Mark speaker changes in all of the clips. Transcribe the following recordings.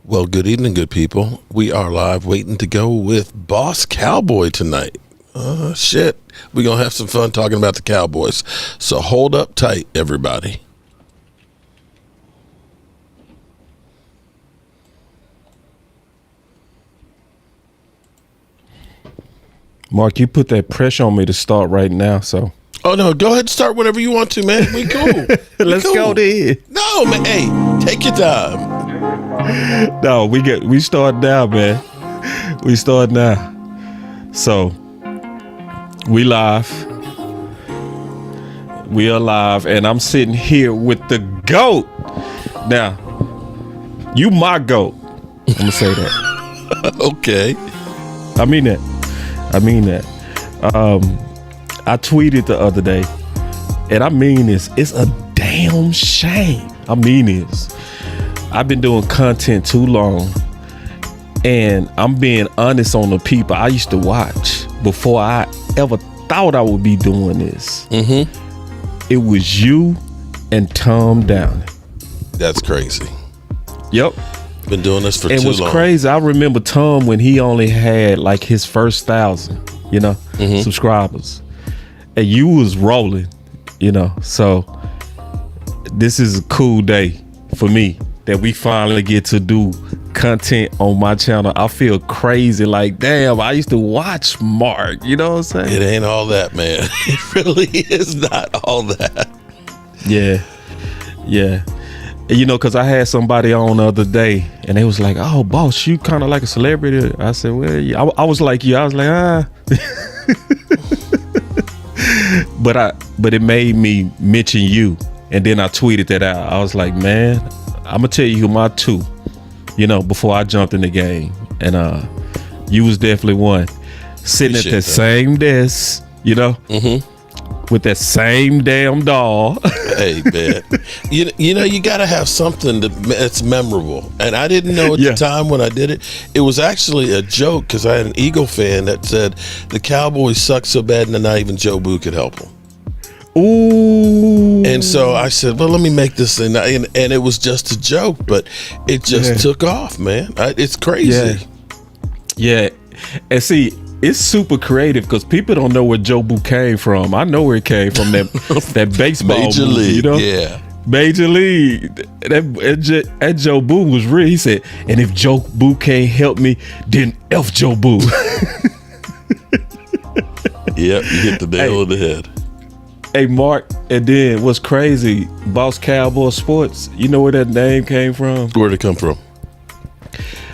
Speaker 1: Well, good evening, good people. We are live waiting to go with Boss Cowboy tonight. Shit. We're going to have some fun talking about the Cowboys. So hold up tight, everybody.
Speaker 2: Mark, you put that pressure on me to start right now, so.
Speaker 1: Oh, no, go ahead and start whenever you want to, man. We cool.
Speaker 2: Let's go then.
Speaker 1: No, man. Hey, take your time.
Speaker 2: No, we start now, man. We start now. So, we live. We are live, and I'm sitting here with the GOAT. Now, you my GOAT. I'm going to say that.
Speaker 1: Okay.
Speaker 2: I mean that. I tweeted the other day, and I mean this. It's a damn shame. I mean this. I've been doing content too long, and I'm being honest on the people I used to watch before I ever thought I would be doing this. Mm-hmm. It was you and Tom Downey.
Speaker 1: That's crazy.
Speaker 2: Yep.
Speaker 1: Been doing this for too long.
Speaker 2: It was crazy. I remember Tom when he only had like his first 1,000, subscribers. And you was rolling, So this is a cool day for me that we finally get to do content on my channel. I feel crazy. Like, damn, I used to watch Mark. You know what I'm saying?
Speaker 1: It ain't all that, man. It really is not all that.
Speaker 2: Yeah. Because I had somebody on the other day, and they was like, "Oh, boss, you kind of like a celebrity." I said, "Well, yeah. I was like you." I was like, but it made me mention you, and then I tweeted that out. I was like, "Man, I'm gonna tell you who my two," before I jumped in the game, and you was definitely one. Sitting
Speaker 1: Appreciate
Speaker 2: at the
Speaker 1: that.
Speaker 2: same desk, with that same damn doll.
Speaker 1: Hey, man, you got to have something that's memorable. And I didn't know at the time when I did it. It was actually a joke because I had an Eagle fan that said the Cowboys suck so bad and not even Joe Boo could help them.
Speaker 2: Ooh.
Speaker 1: And so I said, well, let me make this thing. And it was just a joke, but it just took off, man. It's crazy.
Speaker 2: Yeah. And see, it's super creative because people don't know where Joe Boo came from. I know where it came from. That baseball
Speaker 1: Major
Speaker 2: movie,
Speaker 1: League, yeah.
Speaker 2: Major League. That Joe Boo was real. He said, and if Joe Boo can't help me, then F Joe Boo.
Speaker 1: Yep, you hit the nail on the head.
Speaker 2: Hey, Mark, and then what's crazy, Boss Cowboy Sports, you know where that name came from?
Speaker 1: Where'd it come from?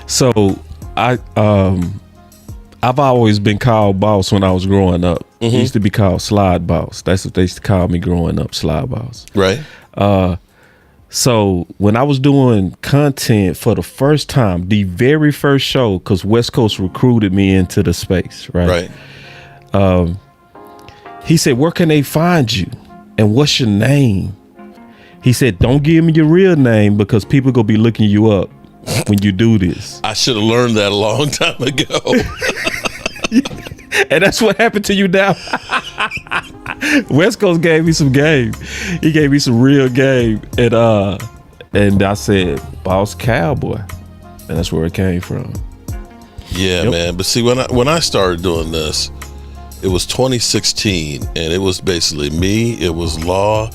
Speaker 2: So, I've always been called Boss when I was growing up. Mm-hmm. It used to be called Slide Boss. That's what they used to call me growing up, Slide Boss.
Speaker 1: Right.
Speaker 2: So when I was doing content for the first time, the very first show, because West Coast recruited me into the space, right?
Speaker 1: Right.
Speaker 2: He said, where can they find you? And what's your name? He said, don't give me your real name because people gonna be looking you up when you do this.
Speaker 1: I should have learned that a long time ago.
Speaker 2: And that's what happened to you now. West Coast gave me some game. He gave me some real game. And I said, Boss Cowboy. And that's where it came from.
Speaker 1: Yeah, man. But see, when I started doing this, it was 2016, and it was basically me, it was Law,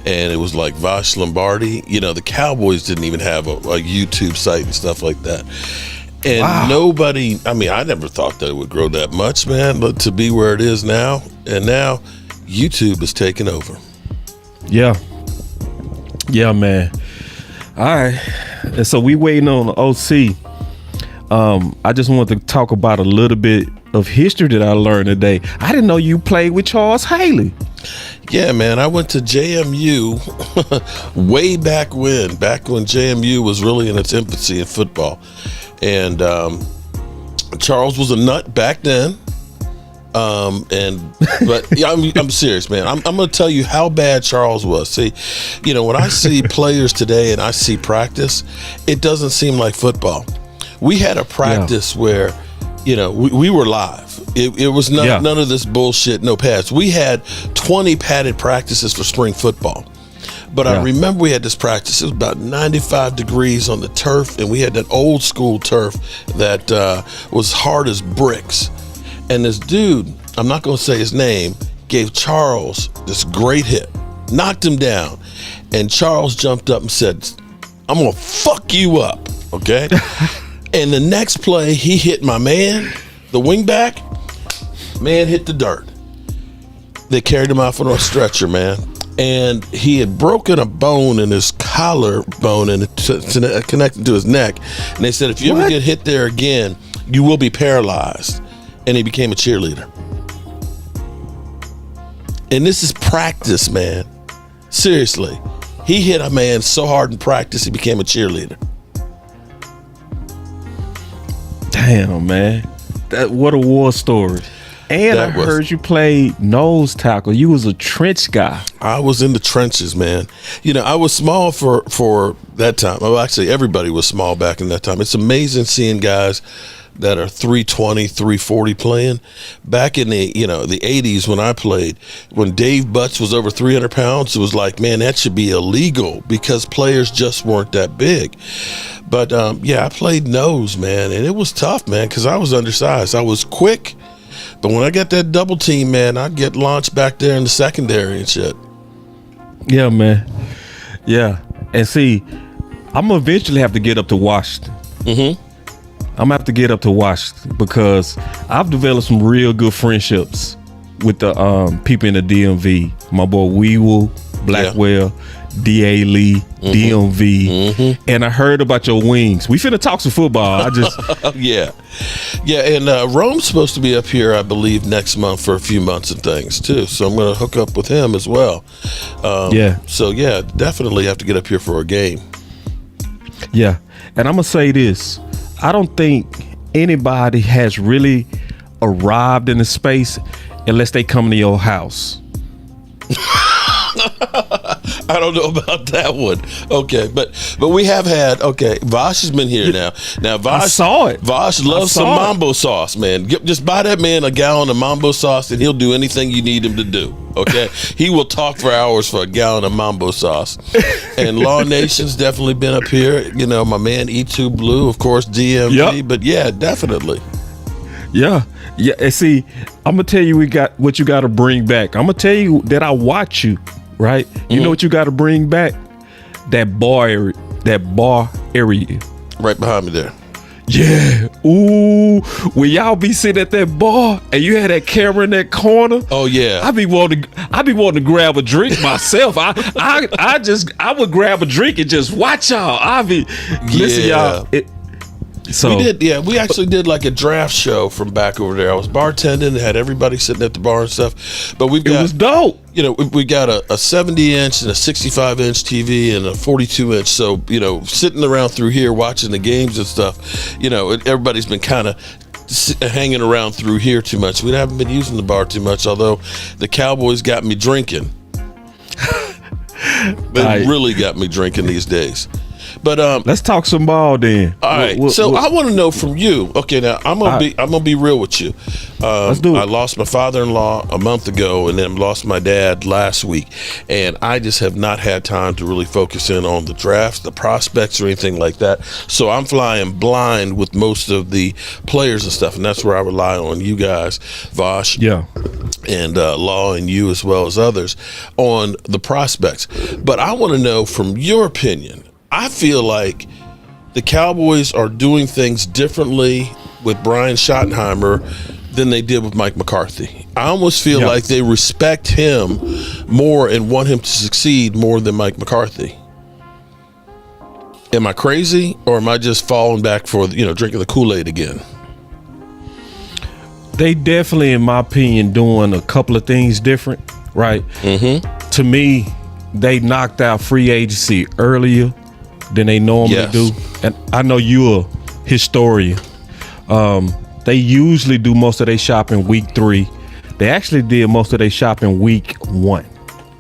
Speaker 1: and it was like Vash Lombardi. The Cowboys didn't even have a YouTube site and stuff like that. And nobody, I never thought that it would grow that much, man, but to be where it is now, and now YouTube is taking over.
Speaker 2: Yeah, man. All right. And so we waiting on the OC. I just wanted to talk about a little bit of history that I learned today. I didn't know you played with Charles Haley.
Speaker 1: Yeah, man. I went to JMU way back when JMU was really in its infancy in football. And Charles was a nut back then. But yeah, I'm serious, man. I'm going to tell you how bad Charles was. See, when I see players today and I see practice, it doesn't seem like football. We had a practice where, we were live. It was none of this bullshit, no pads. We had 20 padded practices for spring football. But I remember we had this practice. It was about 95 degrees on the turf, and we had that old school turf that was hard as bricks. And this dude, I'm not going to say his name, gave Charles this great hit, knocked him down, and Charles jumped up and said, I'm going to fuck you up, okay? And the next play, he hit my man, the wingback. Man hit the dirt. They carried him off on a stretcher, man. And he had broken a bone in his collarbone and connected to his neck. And they said, if you ever get hit there again, you will be paralyzed. And he became a cheerleader. And this is practice, man. Seriously. He hit a man so hard in practice, he became a cheerleader.
Speaker 2: Damn, man. What a war story. And I heard you played nose tackle. You was a trench guy.
Speaker 1: I was in the trenches, man. You know, I was small for that time. Well, actually, everybody was small back in that time. It's amazing seeing guys that are 320, 340 playing. Back in the 80s when I played, when Dave Butts was over 300 pounds, it was like, man, that should be illegal because players just weren't that big. But, I played nose, man, and it was tough, man, because I was undersized. I was quick. But when I got that double team, man, I'd get launched back there in the secondary and shit.
Speaker 2: Yeah, man. Yeah. And see, I'm going to eventually have to get up to Washington. Mm-hmm. I'm going to have to get up to Washington because I've developed some real good friendships with the people in the DMV. My boy Weevil, Blackwell, D.A. Lee, DMV, and I heard about your wings. We finna talk some football. I just
Speaker 1: and Rome's supposed to be up here, I believe, next month for a few months and things too. So I'm gonna hook up with him as well. So definitely have to get up here for a game.
Speaker 2: Yeah, and I'm gonna say this: I don't think anybody has really arrived in the space unless they come to your house.
Speaker 1: I don't know about that one. Okay, but we have had. Okay, Vosh has been here now. Now Vosh,
Speaker 2: I saw it.
Speaker 1: Vosh loves some mambo sauce, man. Just buy that man a gallon of mambo sauce, and he'll do anything you need him to do. Okay, he will talk for hours for a gallon of mambo sauce. And Law Nation's definitely been up here. You know, my man E2 Blue, of course, DMV. Yep. But yeah, definitely.
Speaker 2: Yeah. And see, I'm gonna tell you what you got to bring back. I'm gonna tell you that I watch you. Right, you know what you got to bring back? That bar area,
Speaker 1: right behind me there.
Speaker 2: Yeah, ooh, when y'all be sitting at that bar and you had that camera in that corner.
Speaker 1: Oh yeah,
Speaker 2: I be wanting to grab a drink myself. I would grab a drink and just watch y'all. Listen, y'all. So
Speaker 1: we actually did like a draft show from back over there. I was bartending and had everybody sitting at the bar and stuff. But it
Speaker 2: was dope.
Speaker 1: You know, we got a 70-inch and a 65-inch TV and a 42-inch. So, you know, sitting around through here watching the games and stuff, you know, everybody's been kind of hanging around through here too much. We haven't been using the bar too much, although the Cowboys got me drinking. They really got me drinking these days. But
Speaker 2: let's talk some ball then.
Speaker 1: All right. I want to know from you. Okay, now I'm gonna be real with you.
Speaker 2: Let's do it.
Speaker 1: I lost my father-in-law a month ago, and then lost my dad last week, and I just have not had time to really focus in on the drafts, the prospects, or anything like that. So I'm flying blind with most of the players and stuff, and that's where I rely on you guys, Vosh.
Speaker 2: Yeah.
Speaker 1: And Law and you as well as others on the prospects. But I want to know from your opinion. I feel like the Cowboys are doing things differently with Brian Shottimer than they did with Mike McCarthy. I almost feel like they respect him more and want him to succeed more than Mike McCarthy. Am I crazy, or am I just falling back for, drinking the Kool-Aid again?
Speaker 2: They definitely, in my opinion, doing a couple of things different, right? Mm-hmm. To me, they knocked out free agency earlier than they normally do. And I know you're a historian. They usually do most of their shopping week 3. They actually did most of their shopping week 1.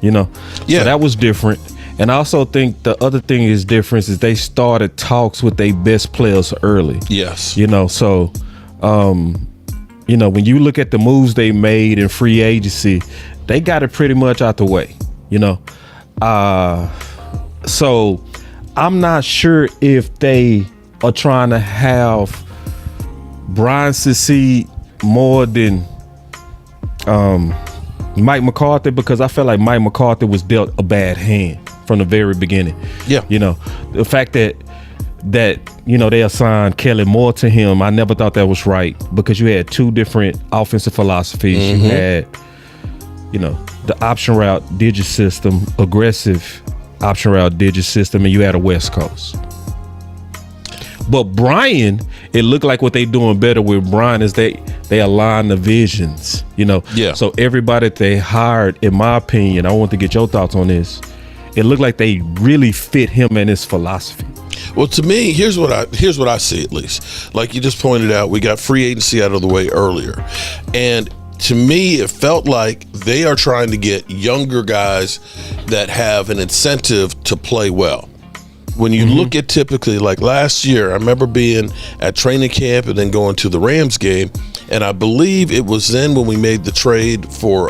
Speaker 2: So that was different. And I also think the other thing is different is they started talks with their best players early.
Speaker 1: Yes.
Speaker 2: So when you look at the moves they made in free agency, they got it pretty much out the way. So I'm not sure if they are trying to have Brian succeed more than Mike McCarthy, because I felt like Mike McCarthy was dealt a bad hand from the very beginning.
Speaker 1: Yeah.
Speaker 2: You know, the fact that they assigned Kelly Moore to him, I never thought that was right, because you had two different offensive philosophies. Mm-hmm. You had, the option route digit system, aggressive option route digit system, and you had a West Coast. But Brian, it looked like what they doing better with Brian is they align the visions,
Speaker 1: Yeah.
Speaker 2: So everybody they hired, in my opinion, I want to get your thoughts on this. It looked like they really fit him and his philosophy.
Speaker 1: Well, to me, here's what I see, at least. Like you just pointed out, we got free agency out of the way earlier. And to me, it felt like they are trying to get younger guys that have an incentive to play well. When you look at typically, like last year, I remember being at training camp and then going to the Rams game. And I believe it was then when we made the trade for,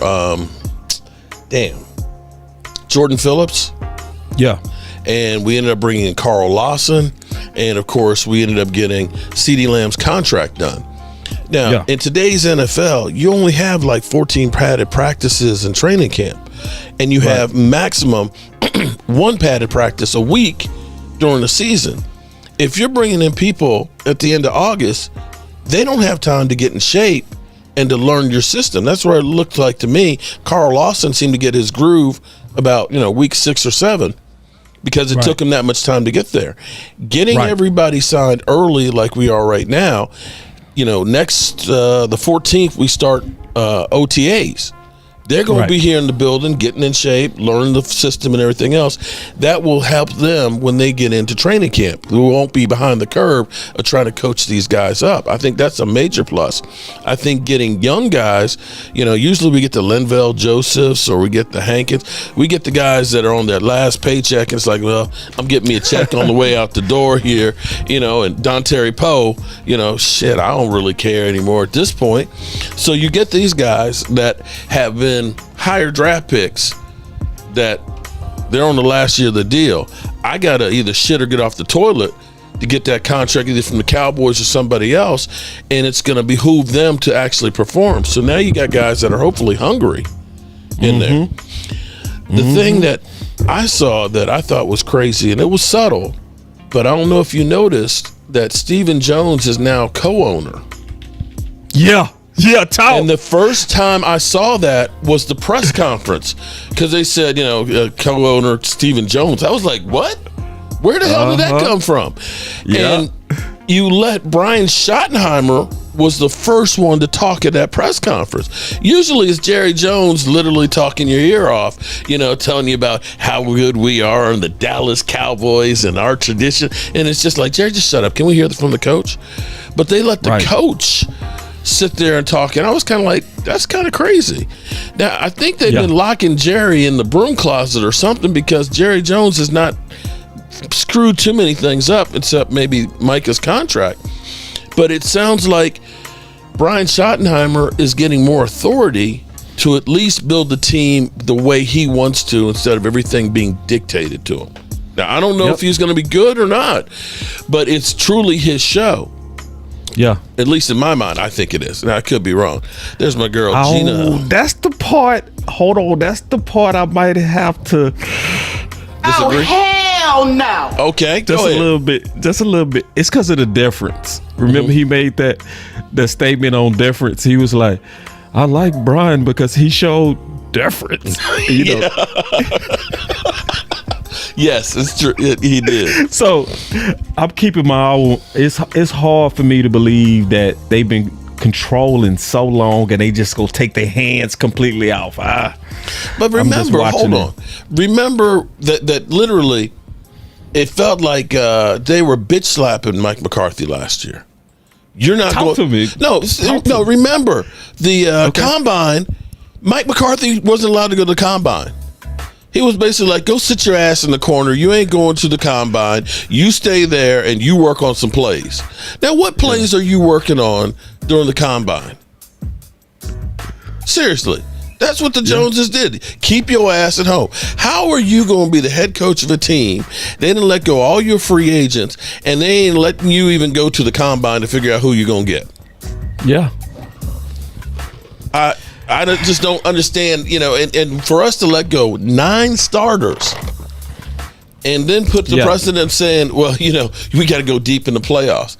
Speaker 1: Jordan Phillips.
Speaker 2: Yeah.
Speaker 1: And we ended up bringing in Carl Lawson. And, of course, we ended up getting CeeDee Lamb's contract done. Now, in today's NFL, you only have like 14 padded practices in training camp. And you have maximum one padded practice a week during the season. If you're bringing in people at the end of August, they don't have time to get in shape and to learn your system. That's where it looked like to me. Carl Lawson seemed to get his groove about, week 6 or 7. Because it took him that much time to get there. Getting everybody signed early like we are right now, next the 14th we start OTAs. They're going to be here in the building, getting in shape, learning the system and everything else. That will help them when they get into training camp. We won't be behind the curve of trying to coach these guys up. I think that's a major plus. I think getting young guys, usually we get the Linval Josephs or we get the Hankins. We get the guys that are on their last paycheck, and it's like, well, I'm getting me a check on the way out the door here, and Dontari Poe, shit, I don't really care anymore at this point. So you get these guys that have been higher draft picks that they're on the last year of the deal. I gotta either shit or get off the toilet to get that contract either from the Cowboys or somebody else, and it's gonna behoove them to actually perform. So now you got guys that are hopefully hungry in there. The thing that I saw that I thought was crazy, and it was subtle, but I don't know if you noticed that Stephen Jones is now co-owner.
Speaker 2: Yeah, talk.
Speaker 1: And the first time I saw that was the press conference, because they said, co-owner Stephen Jones. I was like, what? Where the hell did that come from? And you let Brian Shottimer was the first one to talk at that press conference. Usually it's Jerry Jones literally talking your ear off, telling you about how good we are and the Dallas Cowboys and our tradition. And it's just like, Jerry, just shut up. Can we hear from the coach? But they let the coach sit there and talk, and I was kind of like, that's kind of crazy. Now, I think they've been locking Jerry in the broom closet or something, because Jerry Jones has not screwed too many things up, except maybe Micah's contract. But it sounds like Brian Schottenheimer is getting more authority to at least build the team the way he wants to, instead of everything being dictated to him. Now, I don't know if he's going to be good or not, but it's truly his show.
Speaker 2: Yeah.
Speaker 1: At least in my mind, I think it is. Now, I could be wrong. There's my girl, Gina.
Speaker 2: That's the part. Hold on. That's the part I might have to
Speaker 1: disagree.
Speaker 3: Oh, hell no.
Speaker 1: Okay,
Speaker 2: just a little bit. Just a little bit. It's because of the deference. Remember, he made that statement on deference. He was like, I like Brian because he showed deference.
Speaker 1: Yes, it's true. He did.
Speaker 2: So I'm keeping my own. It's hard for me to believe that they've been controlling so long and they just go take their hands completely off.
Speaker 1: But remember, hold on. Remember that literally it felt like they were bitch slapping Mike McCarthy last year. You're not
Speaker 2: going to me.
Speaker 1: No. Remember the combine. Mike McCarthy wasn't allowed to go to the combine. He was basically like, go sit your ass in the corner. You ain't going to the combine. You stay there and you work on some plays. Now, what plays are you working on during the combine? Seriously. That's what the Joneses did. Keep your ass at home. How are you going to be the head coach of a team? They didn't let go all your free agents, and they ain't letting you even go to the combine to figure out who you're going to get.
Speaker 2: Yeah.
Speaker 1: Just don't understand, and for us to let go 9 starters and then put the precedent saying, well, we got to go deep in the playoffs.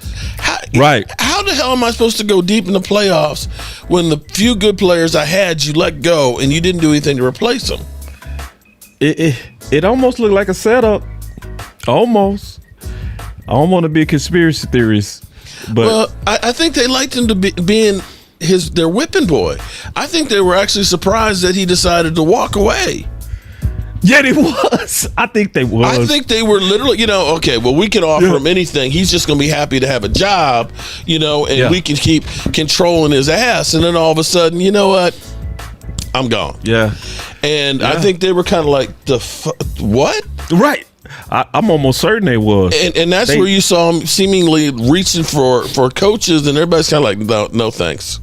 Speaker 1: How the hell am I supposed to go deep in the playoffs when the few good players I had you let go and you didn't do anything to replace them?
Speaker 2: It almost looked like a setup. Almost. I don't want to be a conspiracy theorist, but
Speaker 1: I think they liked him to being their whipping boy. I think they were actually surprised that he decided to walk away.
Speaker 2: Yeah, they was. I think they was.
Speaker 1: I think they were literally, okay, well, we can offer him anything. He's just going to be happy to have a job, and we can keep controlling his ass. And then all of a sudden, you know what? I'm gone.
Speaker 2: Yeah.
Speaker 1: And I think they were kind of like, what?
Speaker 2: Right. I'm almost certain they was.
Speaker 1: And that's where you saw him seemingly reaching for coaches, and everybody's kind of like, no thanks.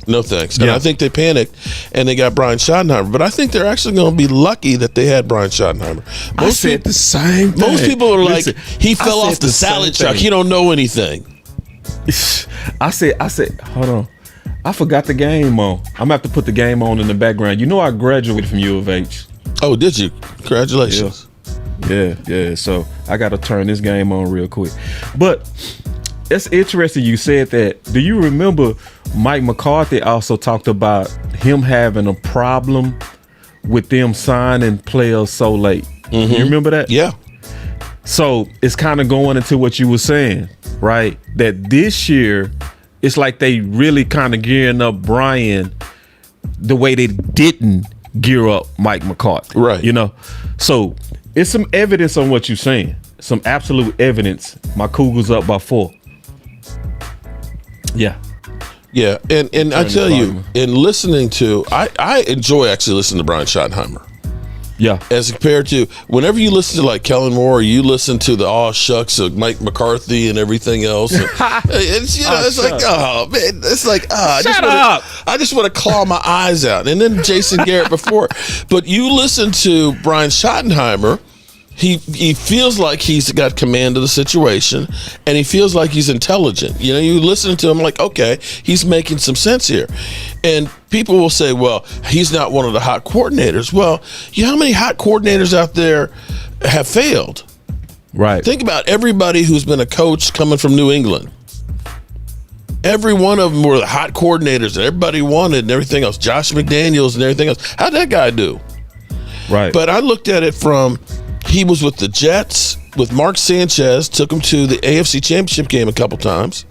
Speaker 1: No thanks. And I think they panicked and they got Brian Schottenheimer. But I think they're actually going to be lucky that they had Brian Schottenheimer.
Speaker 2: I said the same thing.
Speaker 1: Most people are like, he fell off the salad truck. He don't know anything.
Speaker 2: I said, hold on. I forgot the game on. I'm going to have to put the game on in the background. I graduated from U of H.
Speaker 1: Oh, did you? Congratulations.
Speaker 2: Yeah. So I got to turn this game on real quick. But it's interesting you said that. Do you remember Mike McCarthy also talked about him having a problem with them signing players so late? Mm-hmm. You remember that?
Speaker 1: Yeah.
Speaker 2: So it's kind of going into what you were saying, right? That this year, it's like they really kind of gearing up Brian the way they didn't gear up Mike McCarthy.
Speaker 1: Right.
Speaker 2: So it's some evidence on what you're saying. Some absolute evidence. My Cougars up by 4. Yeah.
Speaker 1: Yeah, and I tell you, in listening to, I enjoy actually listening to Brian Schottenheimer.
Speaker 2: Yeah.
Speaker 1: As compared to, whenever you listen to like Kellen Moore, or you listen to the aw shucks of Mike McCarthy and everything else. And it's like, oh man, it's like, I just want to claw my eyes out. And then Jason Garrett before. But you listen to Brian Schottenheimer, He feels like he's got command of the situation, and he feels like he's intelligent. You listen to him like, okay, he's making some sense here. And people will say, well, he's not one of the hot coordinators. Well, how many hot coordinators out there have failed?
Speaker 2: Right.
Speaker 1: Think about everybody who's been a coach coming from New England. Every one of them were the hot coordinators that everybody wanted and everything else. Josh McDaniels and everything else. How'd that guy do?
Speaker 2: Right.
Speaker 1: But I looked at it from, he was with the Jets with Mark Sanchez, took him to the AFC Championship game a couple times.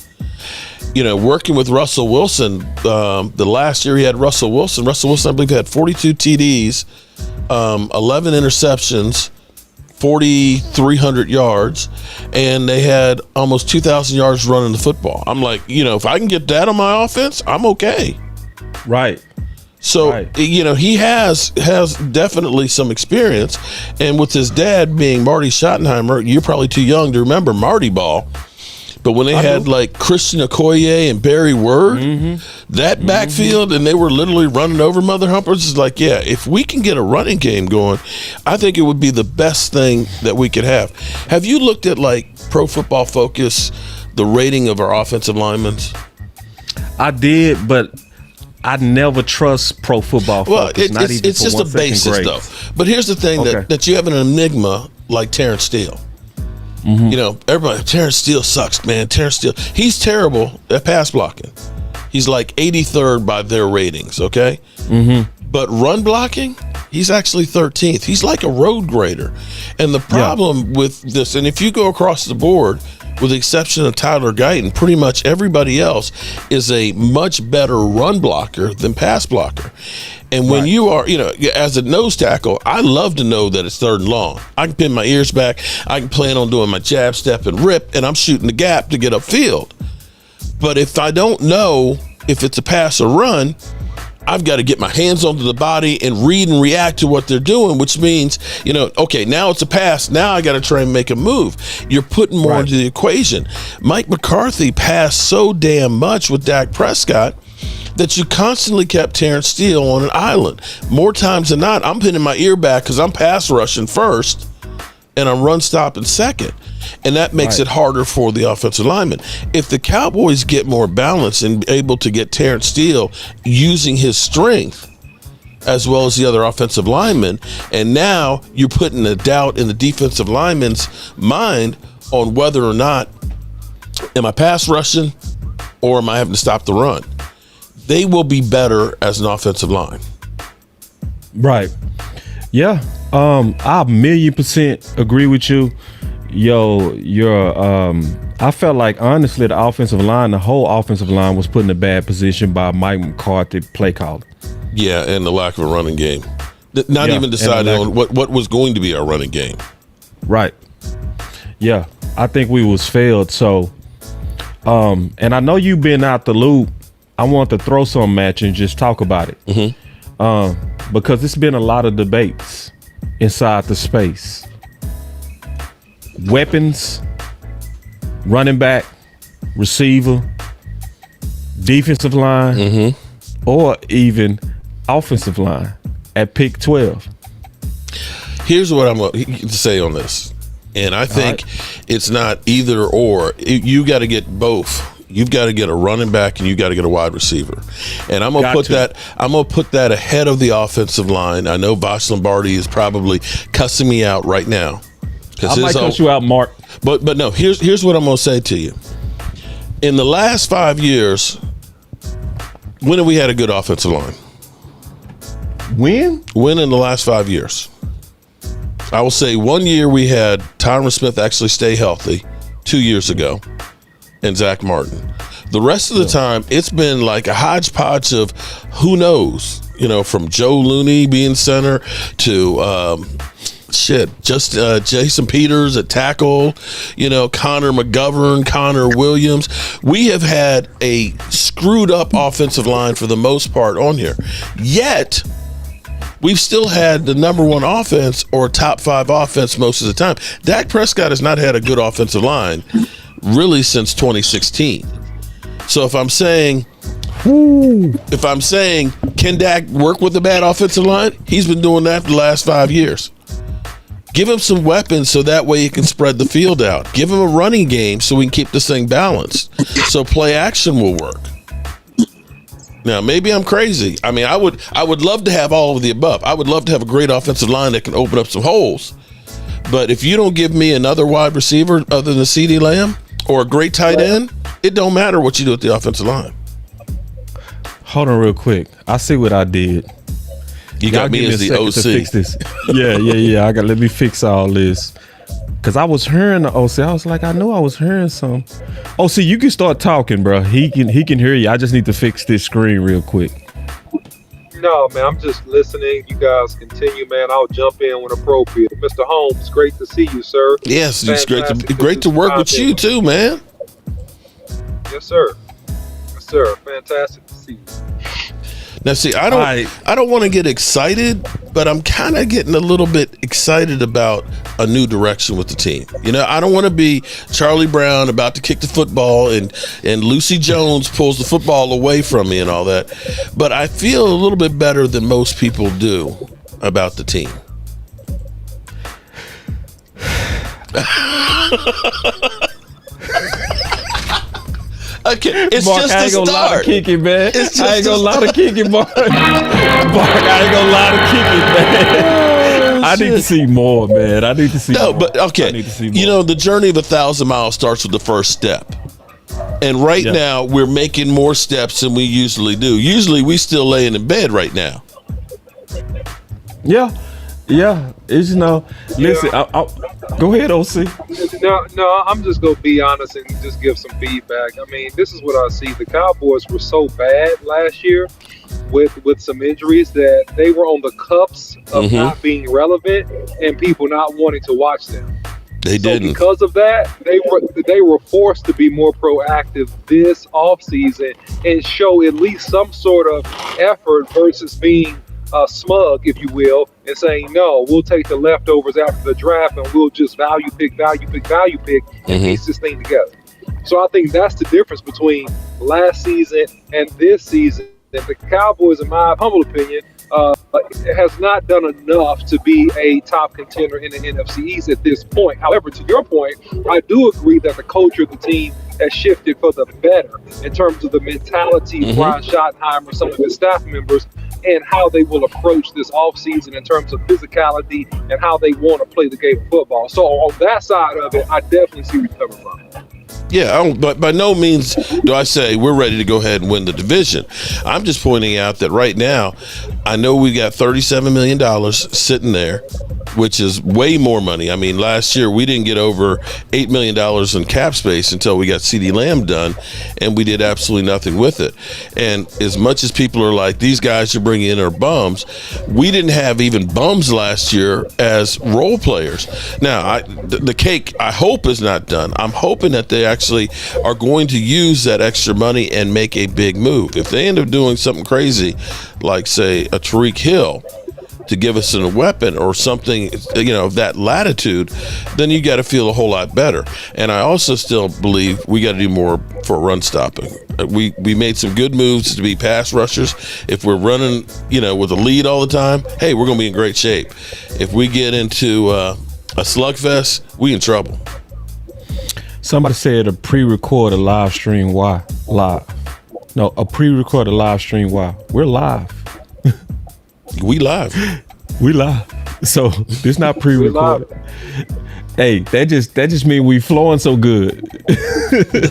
Speaker 1: Working with Russell Wilson. The last year he had Russell Wilson. Russell Wilson, I believe, had 42 TDs, 11 interceptions, 4,300 yards, and they had almost 2,000 yards running the football. I'm like, if I can get that on my offense, I'm okay.
Speaker 2: Right.
Speaker 1: So, he has definitely some experience. And with his dad being Marty Schottenheimer, you're probably too young to remember Marty Ball. But when they had like Christian Okoye and Barry Word, that backfield, and they were literally running over mother humpers, is like, yeah, if we can get a running game going, I think it would be the best thing that we could have. Have you looked at like Pro Football Focus, the rating of our offensive linemen?
Speaker 2: I did, but I never trust Pro Football Focus.
Speaker 1: Well, it's just a basis, though. But here's the thing, that you have an enigma like Terrence Steele. Everybody, Terrence Steele sucks, man. Terrence Steele, he's terrible at pass blocking. He's like 83rd by their ratings, okay? But run blocking, he's actually 13th. He's like a road grader. And the problem with this, and if you go across the board, with the exception of Tyler Guyton, pretty much everybody else is a much better run blocker than pass blocker. And when you are, as a nose tackle, I love to know that it's third and long. I can pin my ears back. I can plan on doing my jab, step, and rip, and I'm shooting the gap to get upfield. But if I don't know if it's a pass or run, I've got to get my hands onto the body and read and react to what they're doing, which means, okay, now it's a pass. Now I got to try and make a move. You're putting more into the equation. Mike McCarthy passed so damn much with Dak Prescott that you constantly kept Terrence Steele on an island. More times than not, I'm pinning my ear back because I'm pass rushing first and I'm run stopping second. And that makes it harder for the offensive lineman. If the Cowboys get more balance and able to get Terrence Steele using his strength as well as the other offensive linemen, and now you're putting a doubt in the defensive lineman's mind on whether or not am I pass rushing or am I having to stop the run? They will be better as an offensive line.
Speaker 2: Right. Yeah. I 1,000,000% agree with you. Yo, I felt like honestly the offensive line, the whole offensive line was put in a bad position by Mike McCarthy play calling.
Speaker 1: Yeah, and the lack of a running game. Not even deciding on what was going to be our running game.
Speaker 2: Right. Yeah. I think we was failed. So and I know you've been out the loop. I want to throw some at you and just talk about it. Mm-hmm. Because it's been a lot of debates inside the space. Weapons, running back, receiver, defensive line, or even offensive line at pick 12.
Speaker 1: Here's what I'm going to say on this. And I think it's not either or. You got to get both. You've got to get a running back and you got to get a wide receiver. And I'm gonna put that ahead of the offensive line. I know Boss Lombardi is probably cussing me out right now.
Speaker 2: I might cuss you out, Mark.
Speaker 1: But no, here's what I'm gonna say to you. In the last 5 years, when have we had a good offensive line?
Speaker 2: When
Speaker 1: in the last 5 years? I will say 1 year we had Tyron Smith actually stay healthy 2 years ago. And Zach Martin. The rest of the time, it's been like a hodgepodge of who knows, from Joe Looney being center to Jason Peters at tackle, Connor McGovern, Connor Williams. We have had a screwed up offensive line for the most part on here. Yet, we've still had the number one offense or top 5 offense most of the time. Dak Prescott has not had a good offensive line really since 2016. So if I'm saying, can Dak work with a bad offensive line? He's been doing that for the last 5 years. Give him some weapons so that way he can spread the field out. Give him a running game so we can keep this thing balanced. So play action will work. Now, maybe I'm crazy. I mean, I would love to have all of the above. I would love to have a great offensive line that can open up some holes. But if you don't give me another wide receiver other than CeeDee Lamb or a great tight end, it don't matter what you do at the offensive line.
Speaker 2: Hold on real quick. I see what I did.
Speaker 1: You got me as the OC.
Speaker 2: To fix this. Yeah. Let me fix all this. Because I was hearing the OC. I was like, I knew I was hearing some. OC, you can start talking, bro. He can hear you. I just need to fix this screen real quick.
Speaker 4: No, man, I'm just listening. You guys continue, man. I'll jump in when appropriate. Mr. Holmes, great to see you, sir.
Speaker 1: Yes, it's great to work with you too, man.
Speaker 4: Yes, sir. Fantastic to see you.
Speaker 1: Now, see, I don't want to get excited, but I'm kind of getting a little bit excited about a new direction with the team. I don't want to be Charlie Brown about to kick the football and Lucy Jones pulls the football away from me and all that. But I feel a little bit better than most people do about the team. Okay, it's
Speaker 2: Mark,
Speaker 1: just
Speaker 2: I ain't
Speaker 1: a
Speaker 2: gonna
Speaker 1: start.
Speaker 2: Lie to kick it, man. I ain't gonna lie to kick it, Mark. Mark, I ain't gonna lie to kick it, man. I need to see more, man. I need to see more.
Speaker 1: But okay.
Speaker 2: I need to see more.
Speaker 1: The journey of 1,000 miles starts with the first step. And right now, we're making more steps than we usually do. Usually, we still laying in bed right now.
Speaker 2: Yeah. It's listen, go ahead, OC.
Speaker 4: No, I'm just going to be honest and just give some feedback. I mean, this is what I see. The Cowboys were so bad last year with some injuries that they were on the cusp of not being relevant and people not wanting to watch them.
Speaker 1: They didn't.
Speaker 4: Because of that, they were forced to be more proactive this offseason and show at least some sort of effort versus being smug, if you will, and saying, no, we'll take the leftovers after the draft and we'll just value pick and piece this thing together. So I think that's the difference between last season and this season that the Cowboys, in my humble opinion, has not done enough to be a top contender in the NFC East at this point. However, to your point, I do agree that the culture of the team has shifted for the better in terms of the mentality of Brian Shottimer, some of his staff members, and how they will approach this offseason in terms of physicality and how they want to play the game of football. So on that side of it, I definitely see where you're coming from.
Speaker 1: Yeah, but by no means do I say we're ready to go ahead and win the division. I'm just pointing out that right now, I know we got $37 million sitting there, which is way more money. I mean, last year we didn't get over $8 million in cap space until we got CeeDee Lamb done, and we did absolutely nothing with it. And as much as people are like, these guys you're bringing in are bums, we didn't have even bums last year as role players. Now, the cake, I hope, is not done. I'm hoping that they actually are going to use that extra money and make a big move. If they end up doing something crazy, like, say, a Tariq Hill, to give us a weapon or something, of that latitude, then you got to feel a whole lot better. And I also still believe we got to do more for run stopping. We made some good moves to be pass rushers. If we're running, with a lead all the time, hey, we're going to be in great shape. If we get into a slugfest, we in trouble.
Speaker 2: Somebody said a pre-recorded live stream. Why live? No, a pre-recorded live stream. Why? We're live.
Speaker 1: We live.
Speaker 2: We live. So this not pre-recorded. Hey, that just means we flowing so good.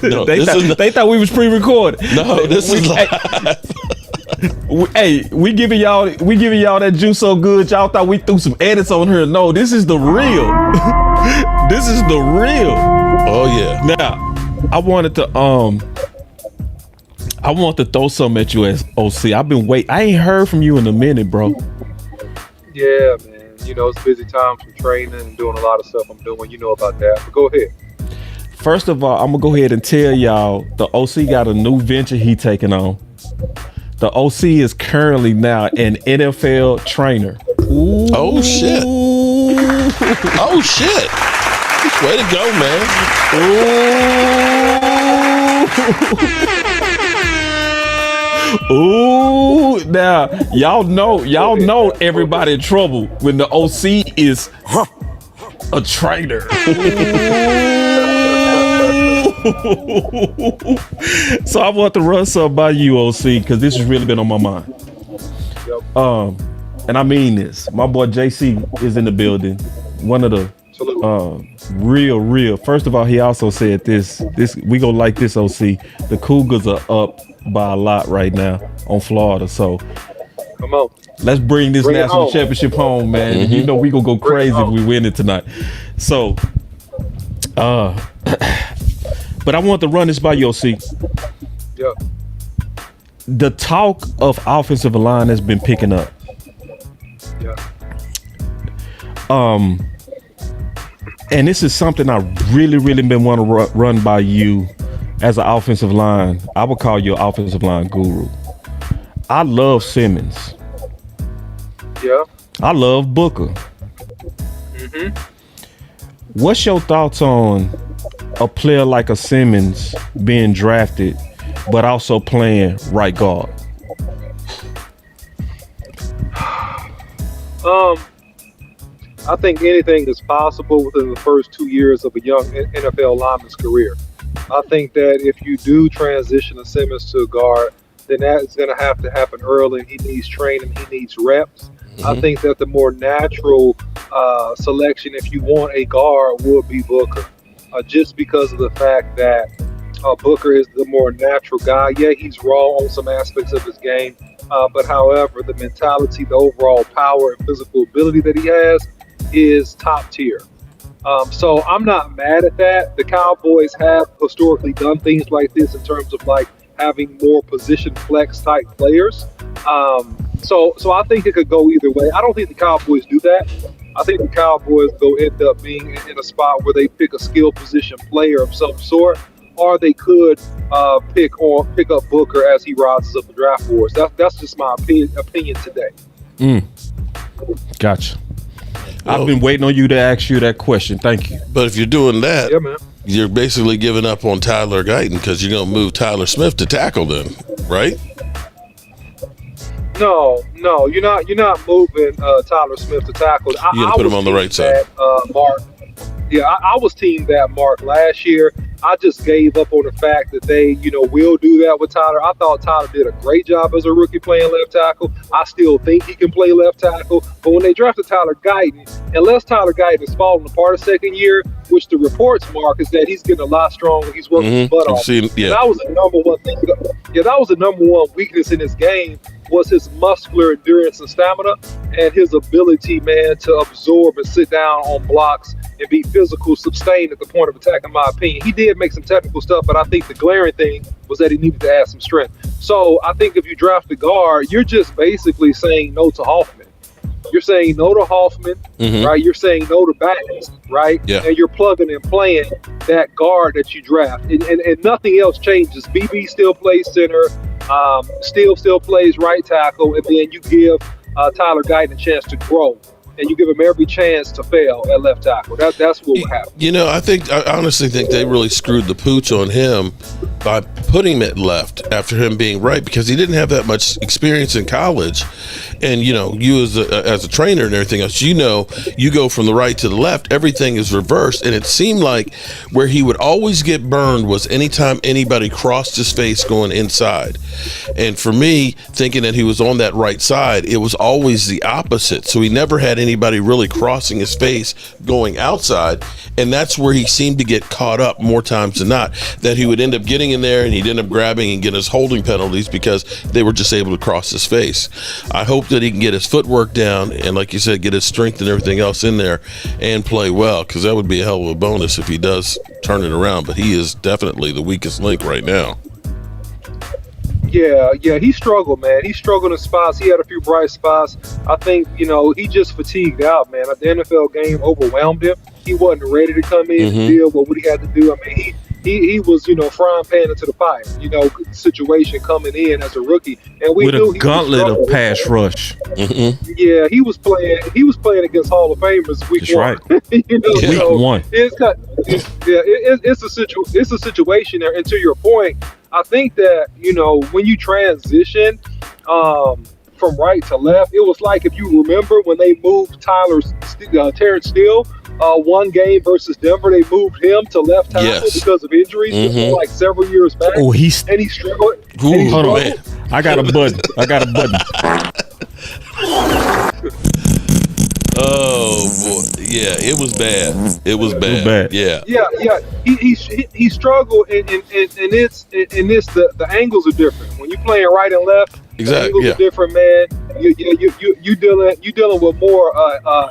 Speaker 1: No,
Speaker 2: they thought we was pre-recorded.
Speaker 1: No, this is live.
Speaker 2: Hey, we giving y'all that juice so good, y'all thought we threw some edits on her. No, this is the real. This is the real.
Speaker 1: Oh yeah.
Speaker 2: Now, I want to throw something at you as OC. I've been waiting. I ain't heard from you in a minute, bro.
Speaker 4: Yeah, man. It's busy times from training and doing a lot of stuff I'm doing. You know about that. But go ahead.
Speaker 2: First of all, I'm going to go ahead and tell y'all the OC got a new venture he taking on. The OC is currently now an NFL trainer. Ooh.
Speaker 1: Oh, shit. Oh, shit. Way to go, man.
Speaker 2: Ooh, now y'all know everybody in trouble when the OC is a trainer. So I want to run something by you, OC, because this has really been on my mind. And I mean this. My boy JC is in the building. One of the real. First of all, he also said this. We gonna like this, OC. The Cougars are up by a lot right now on Florida. So
Speaker 4: come on,
Speaker 2: let's bring this national championship home, man.
Speaker 1: Mm-hmm.
Speaker 2: We gonna go crazy if we win it tonight. So, but I want to run this by you, OC.
Speaker 4: Yeah.
Speaker 2: The talk of offensive line has been picking up.
Speaker 4: Yeah.
Speaker 2: And this is something I really been want to run by you as an offensive line. I would call you an offensive line guru. I love Simmons.
Speaker 4: Yeah.
Speaker 2: I love Booker.
Speaker 4: Mm-hmm.
Speaker 2: What's your thoughts on a player like a Simmons being drafted, but also playing right guard?
Speaker 4: I think anything is possible within the first 2 years of a young NFL lineman's career. I think that if you do transition a Simmons to a guard, then that's going to happen early. He needs training. He needs reps. Mm-hmm. I think that the more natural selection, if you want a guard, would be Booker, just because of the fact that Booker is the more natural guy. Yeah, he's raw on some aspects of his game, but however, the mentality, the overall power and physical ability that he has is top tier. So I'm not mad at that. The Cowboys have historically done things like this in terms of like having more position flex type players. So I think it could go either way. I don't think the Cowboys do that. I think the Cowboys go end up being in a spot where they pick a skill position player of some sort, or they could pick up Booker as he rises up the draft boards. That's just my opinion today.
Speaker 2: Gotcha. I've been waiting on you to ask you that question. Thank you.
Speaker 1: But if you're doing that,
Speaker 4: yeah, man,
Speaker 1: you're basically giving up on Tyler Guyton because you're going to move Tyler Smith to tackle then, right?
Speaker 4: No, you're not moving Tyler Smith to tackle.
Speaker 1: You're gonna put him on the right side.
Speaker 4: Mark. Yeah, I was team that Mark last year. I just gave up on the fact that they, will do that with Tyler. I thought Tyler did a great job as a rookie playing left tackle. I still think he can play left tackle. But when they drafted Tyler Guyton, unless Tyler Guyton is falling apart a second year, which the reports, Mark, is that he's getting a lot stronger. He's working his butt off. That was the number one thing. Yeah, that was the number one weakness in his game, was his muscular endurance and stamina, and his ability, man, to absorb and sit down on blocks and be physical, sustained at the point of attack, in my opinion. He did make some technical stuff, but I think the glaring thing was that he needed to add some strength. So I think if you draft a guard, you're just basically saying no to Hoffman. You're saying no to Hoffman, right? You're saying no to Battens, right?
Speaker 1: Yeah.
Speaker 4: And you're plugging and playing that guard that you draft. And nothing else changes. BB still plays center, still plays right tackle, and then you give Tyler Guyton a chance to grow. And you give him every chance to fail at left tackle. That's what will happen.
Speaker 1: I honestly think they really screwed the pooch on him by putting him at left after him being right, because he didn't have that much experience in college. And you as a trainer and everything else, you go from the right to the left, everything is reversed. And it seemed like where he would always get burned was anytime anybody crossed his face going inside. And for me, thinking that he was on that right side, it was always the opposite. So he never had anybody really crossing his face going outside, and that's where he seemed to get caught up more times than not, that he would end up getting in there and he'd end up grabbing and getting his holding penalties because they were just able to cross his face. I hope that he can get his footwork down and, like you said, get his strength and everything else in there and play well, because that would be a hell of a bonus if he does turn it around. But he is definitely the weakest link right now.
Speaker 4: Yeah, he struggled, man. He struggled in spots. He had a few bright spots. I think, he just fatigued out, man. The NFL game overwhelmed him. He wasn't ready to come in and deal with what he had to do. I mean, he was, frying pan into the fire, situation coming in as a rookie. And we
Speaker 2: with
Speaker 4: knew
Speaker 2: a gauntlet of pass rush.
Speaker 4: Yeah, he was playing against Hall of Famers week
Speaker 2: That's
Speaker 4: one.
Speaker 2: Right.
Speaker 4: Week
Speaker 2: one.
Speaker 4: It's a situation there. And to your point, I think that, when you transition from right to left, it was like, if you remember when they moved Terrence Steele, one game versus Denver, they moved him to left tackle because of injuries, like several years back.
Speaker 2: Oh, he
Speaker 4: struggled.
Speaker 2: Hold on, man. I got a button.
Speaker 1: Oh boy, yeah, it was bad. It was bad. Yeah.
Speaker 4: He struggled, and it's the angles are different when you playing right and left.
Speaker 1: Exactly.
Speaker 4: The angles are different, man. You dealing with more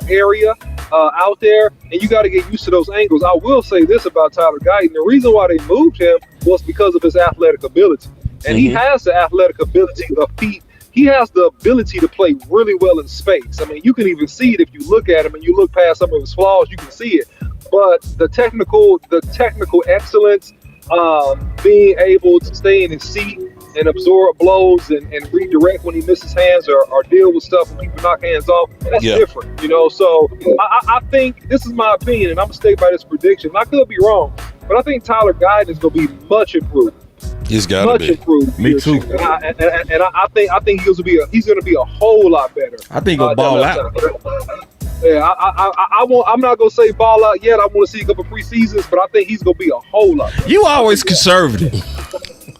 Speaker 4: area out there, and you got to get used to those angles. I will say this about Tyler Guyton: the reason why they moved him was because of his athletic ability, and he has the athletic ability, the feet. He has the ability to play really well in space. I mean, you can even see it if you look at him and you look past some of his flaws, you can see it. But the technical excellence, being able to stay in his seat and absorb blows and redirect when he misses hands or deal with stuff when people knock hands off, that's different, So I think, this is my opinion, and I'm going to stay by this prediction. I could be wrong, but I think Tyler Guyton is going to be much improved.
Speaker 1: He's got to be.
Speaker 4: Improved.
Speaker 2: Me too.
Speaker 4: And I think he's going to be a whole lot better.
Speaker 2: I think he'll ball out.
Speaker 4: Yeah, I'm not going to say ball out yet. I want to see a couple preseasons, but I think he's going to be a whole lot better.
Speaker 2: You always conservative.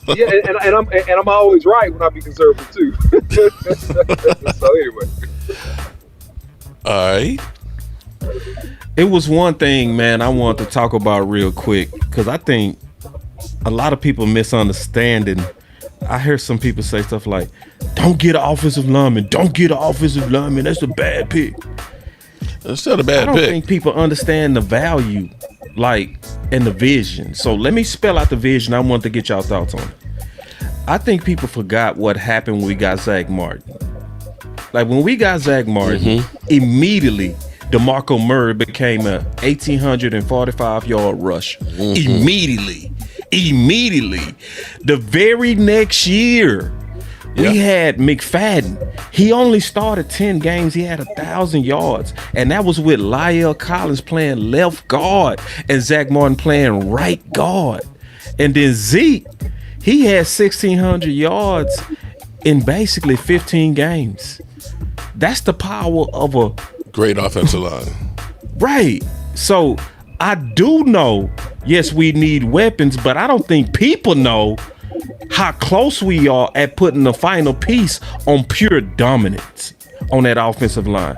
Speaker 4: Yeah, and I'm always right when I be conservative too. So anyway.
Speaker 1: All right.
Speaker 2: It was one thing, man, I wanted to talk about real quick, because I think a lot of people misunderstanding. I hear some people say stuff like, don't get an offensive lineman. Don't get an offensive lineman. That's a bad pick.
Speaker 1: That's not a bad pick.
Speaker 2: I don't think people understand the value, and the vision. So let me spell out the vision. I want to get y'all thoughts on it. I think people forgot what happened when we got Zach Martin. When we got Zach Martin, immediately DeMarco Murray became a 1,845-yard rush. Immediately. The very next year, we had McFadden. He only started 10 games. He had 1,000 yards. And that was with Lyle Collins playing left guard and Zach Martin playing right guard. And then Zeke, he had 1,600 yards in basically 15 games. That's the power of a
Speaker 1: Great offensive line.
Speaker 2: right. So I do know, yes, we need weapons, but I don't think people know how close we are at putting the final piece on pure dominance on that offensive line.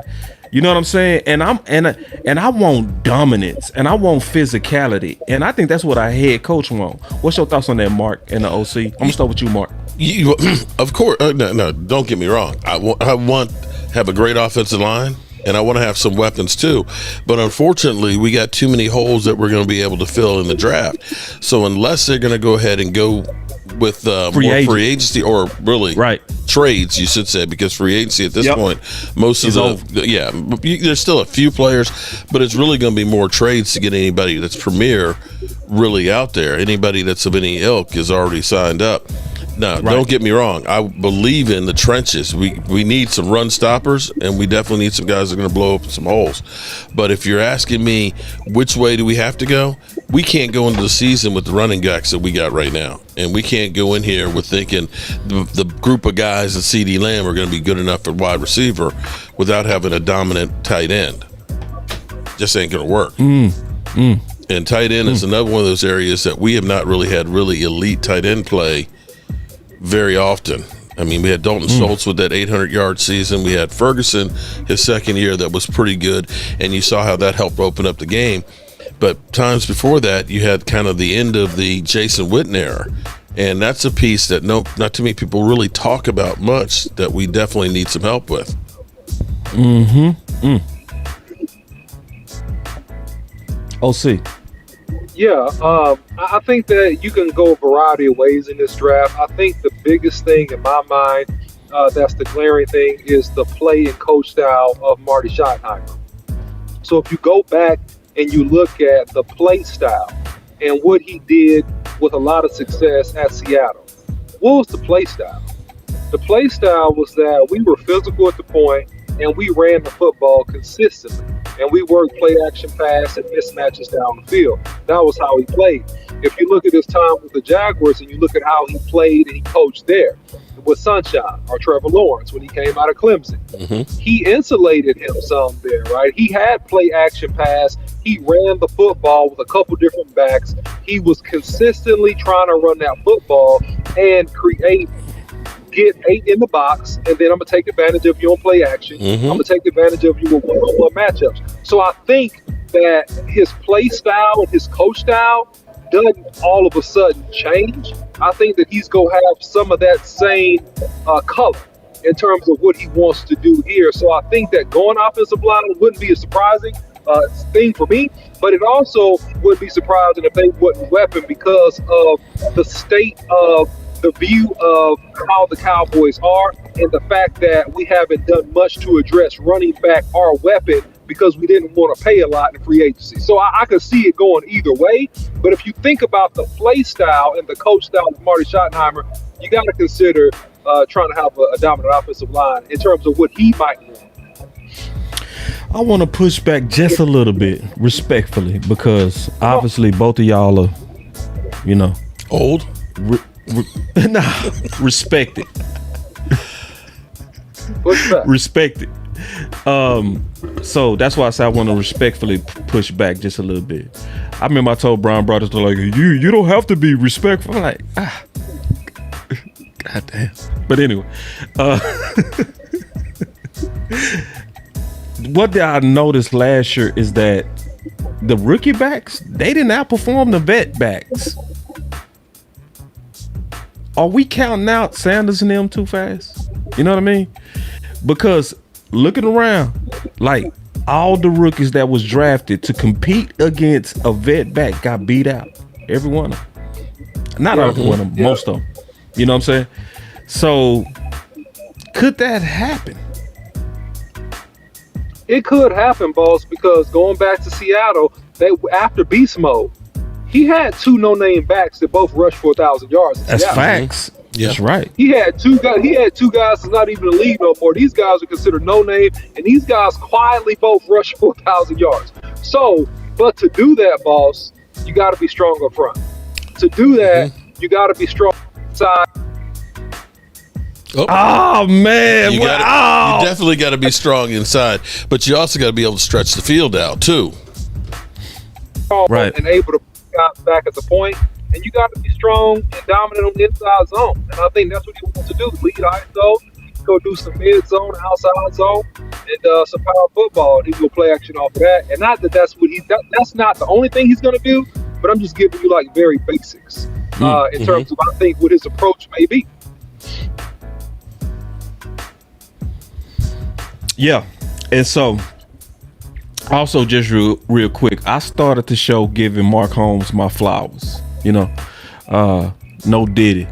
Speaker 2: You know what I'm saying? And I want dominance, and I want physicality, and I think that's what our head coach want. What's your thoughts on that, Mark, and the OC? I'm gonna start with you, Mark.
Speaker 1: Of course, no, don't get me wrong. I want have a great offensive line, and I want to have some weapons too. But unfortunately, we got too many holes that we're going to be able to fill in the draft. So unless they're going to go ahead and go with more free agency, or really trades, you should say, because free agency at this point, most of there's still a few players, but it's really going to be more trades to get anybody that's premier really out there. Anybody that's of any ilk is already signed up. Now, don't get me wrong. I believe in the trenches. We need some run stoppers, and we definitely need some guys that are going to blow up some holes. But if you're asking me which way do we have to go, we can't go into the season with the running backs that we got right now. And we can't go in here with thinking the group of guys at CD Lamb are going to be good enough at wide receiver without having a dominant tight end. Just ain't going to work. And tight end is another one of those areas that we have not really had really elite tight end play very often. I mean, we had Dalton Schultz with that 800-yard season. We had Ferguson his second year that was pretty good, and you saw how that helped open up the game. But times before that, you had kind of the end of the Jason Witten era, and that's a piece that not too many people really talk about much that we definitely need some help with.
Speaker 2: OC.
Speaker 4: Yeah, I think that you can go a variety of ways in this draft. I think the biggest thing in my mind, that's the glaring thing, is the play and coach style of Marty Shottimer. So if you go back and you look at the play style and what he did with a lot of success at Seattle, what was the play style? The play style was that we were physical at the point and we ran the football consistently. And we worked play action pass and mismatches down the field. That was how he played. If you look at his time with the Jaguars and you look at how he played and he coached there with Sunshine or Trevor Lawrence when he came out of Clemson, he insulated him some there, right? He had play action pass. He ran the football with a couple different backs. He was consistently trying to run that football and get 8 in the box, and then I'm going to take advantage of you on play action. I'm going to take advantage of you with one-on-one matchups. So I think that his play style and his coach style doesn't all of a sudden change. I think that he's going to have some of that same color in terms of what he wants to do here. So I think that going offensive line wouldn't be a surprising thing for me, but it also would be surprising if they wouldn't weapon because of the state of the view of how the Cowboys are and the fact that we haven't done much to address running back our weapon because we didn't want to pay a lot in free agency. So I could see it going either way. But if you think about the play style and the coach style of Marty Schottenheimer, you got to consider trying to have a dominant offensive line in terms of what he might want.
Speaker 2: I want to push back just a little bit, respectfully, because obviously both of y'all are,
Speaker 1: Old?
Speaker 2: Respect it. Respect it. So that's why I say I want to respectfully push back just a little bit. I remember I told Brian Brothers, like, you don't have to be respectful. I'm like, God damn. But anyway, what did I notice last year is that the rookie backs, they didn't outperform the vet backs. Are we counting out Sanders and them too fast? You know what I mean? Because looking around, like all the rookies that was drafted to compete against a vet back got beat out. Every one of them. Not every one of them, most of them. You know what I'm saying? So could that happen?
Speaker 4: It could happen, boss, because going back to Seattle, after beast mode, he had 2 no-name backs that both rushed for 1,000 yards.
Speaker 2: That's facts. Yeah. That's right.
Speaker 4: He had two guys that's not even in the league no more. These guys are considered no-name, and these guys quietly both rushed for 1,000 yards. So, but to do that, boss, you got to be strong up front. To do that, you got to be strong inside.
Speaker 2: Oh man,
Speaker 1: You definitely got to be strong inside, but you also got to be able to stretch the field out too.
Speaker 2: Right.
Speaker 4: And able to got back at the point, and you got to be strong and dominant on the inside zone. And I think that's what he wants to do: lead ISO, go do some mid zone, outside zone, and some power football. He go play action off of that. And not that that's what that's not the only thing he's going to do, but I'm just giving you like very basics in terms of I think what his approach may be.
Speaker 2: Yeah, and so also just real quick, I started the show giving Mark Holmes my flowers. You know, no Diddy,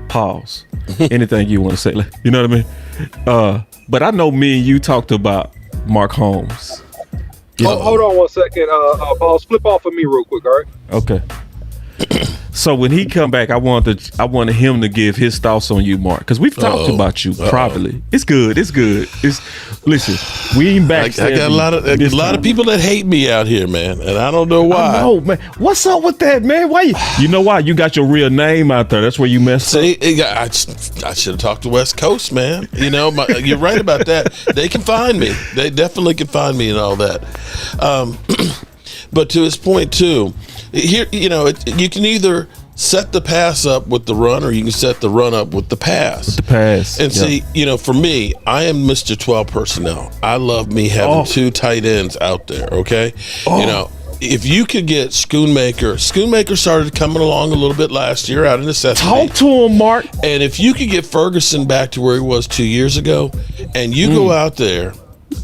Speaker 2: pause, anything you want to say, you know what I mean? But I know me and you talked about Mark Holmes.
Speaker 4: Hold on 1 second, boss. Flip off of me real quick, all right?
Speaker 2: Okay. So when he come back, I wanted him to give his thoughts on you, Mark, because we've talked about you privately. It's good. Listen, we ain't back.
Speaker 1: I got a lot of people that hate me out here, man, and I don't know why.
Speaker 2: Oh man, what's up with that, man? Why you know why? You got your real name out there. That's where you messed up.
Speaker 1: I should have talked to West Coast, man. You know, you're right about that. They can find me. They definitely can find me and all that. But to his point too. Here, you know, you can either set the pass up with the run, or you can set the run up with the pass. And see, you know, for me, I am Mr. 12 personnel. I love me having two tight ends out there. Okay, you know, if you could get Schoonmaker started coming along a little bit last year out of necessity.
Speaker 2: Talk to him, Mark.
Speaker 1: And if you could get Ferguson back to where he was 2 years ago, and you go out there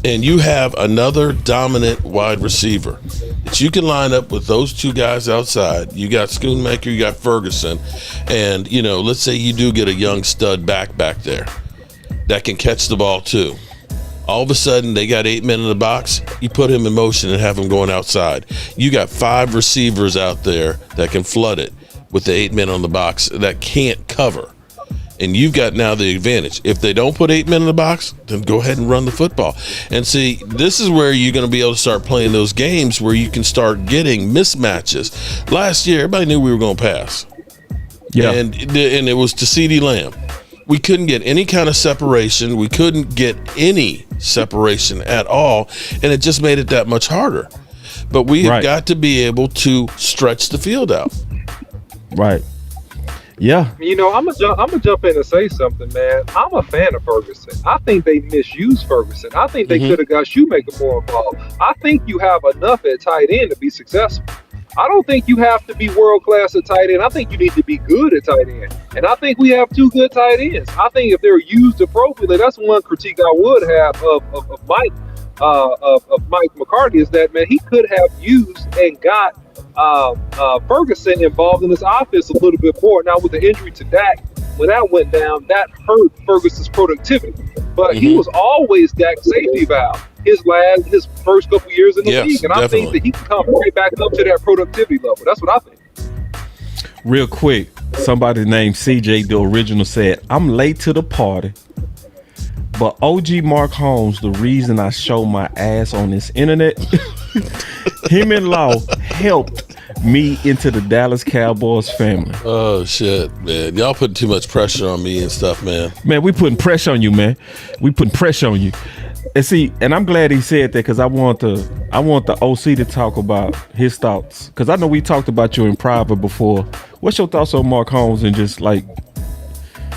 Speaker 1: and you have another dominant wide receiver that you can line up with those two guys outside. You got Schoonmaker, you got Ferguson, and you know, let's say you do get a young stud back there that can catch the ball too. All of a sudden, they got 8 men in the box. You put him in motion and have him going outside. You got 5 receivers out there that can flood it with the 8 men on the box that can't cover. And you've got now the advantage. If they don't put 8 men in the box, then go ahead and run the football. And see, this is where you're going to be able to start playing those games where you can start getting mismatches. Last year, everybody knew we were going to pass. Yeah. And it was to CeeDee Lamb. We couldn't get any kind of separation. We couldn't get any separation at all. And it just made it that much harder. But we have got to be able to stretch the field out.
Speaker 2: Right. Yeah.
Speaker 4: You know, I'm gonna jump in and say something, man. I'm a fan of Ferguson. I think they misused Ferguson. I think they could have got Shoemaker more involved. I think you have enough at tight end to be successful. I don't think you have to be world class at tight end. I think you need to be good at tight end. And I think we have 2 good tight ends. I think if they're used appropriately, that's one critique I would have of Mike Mike McCarthy is that, man, he could have used and got Ferguson involved in this offense a little bit more. Now with the injury to Dak, when that went down, that hurt Ferguson's productivity. But he was always Dak's safety valve his first couple years in the league, and I think that he can come right back up to that productivity level. That's what I think.
Speaker 2: Real quick, somebody named CJ, the original, said, "I'm late to the party, but OG Mark Holmes, the reason I show my ass on this internet, him and Law helped me into the Dallas Cowboys family."
Speaker 1: Oh shit, man! Y'all putting too much pressure on me and stuff, man.
Speaker 2: Man, we putting pressure on you, man. We putting pressure on you. And see, and I'm glad he said that, because I want the OC to talk about his thoughts, because I know we talked about you in private before. What's your thoughts on Mark Holmes and just like?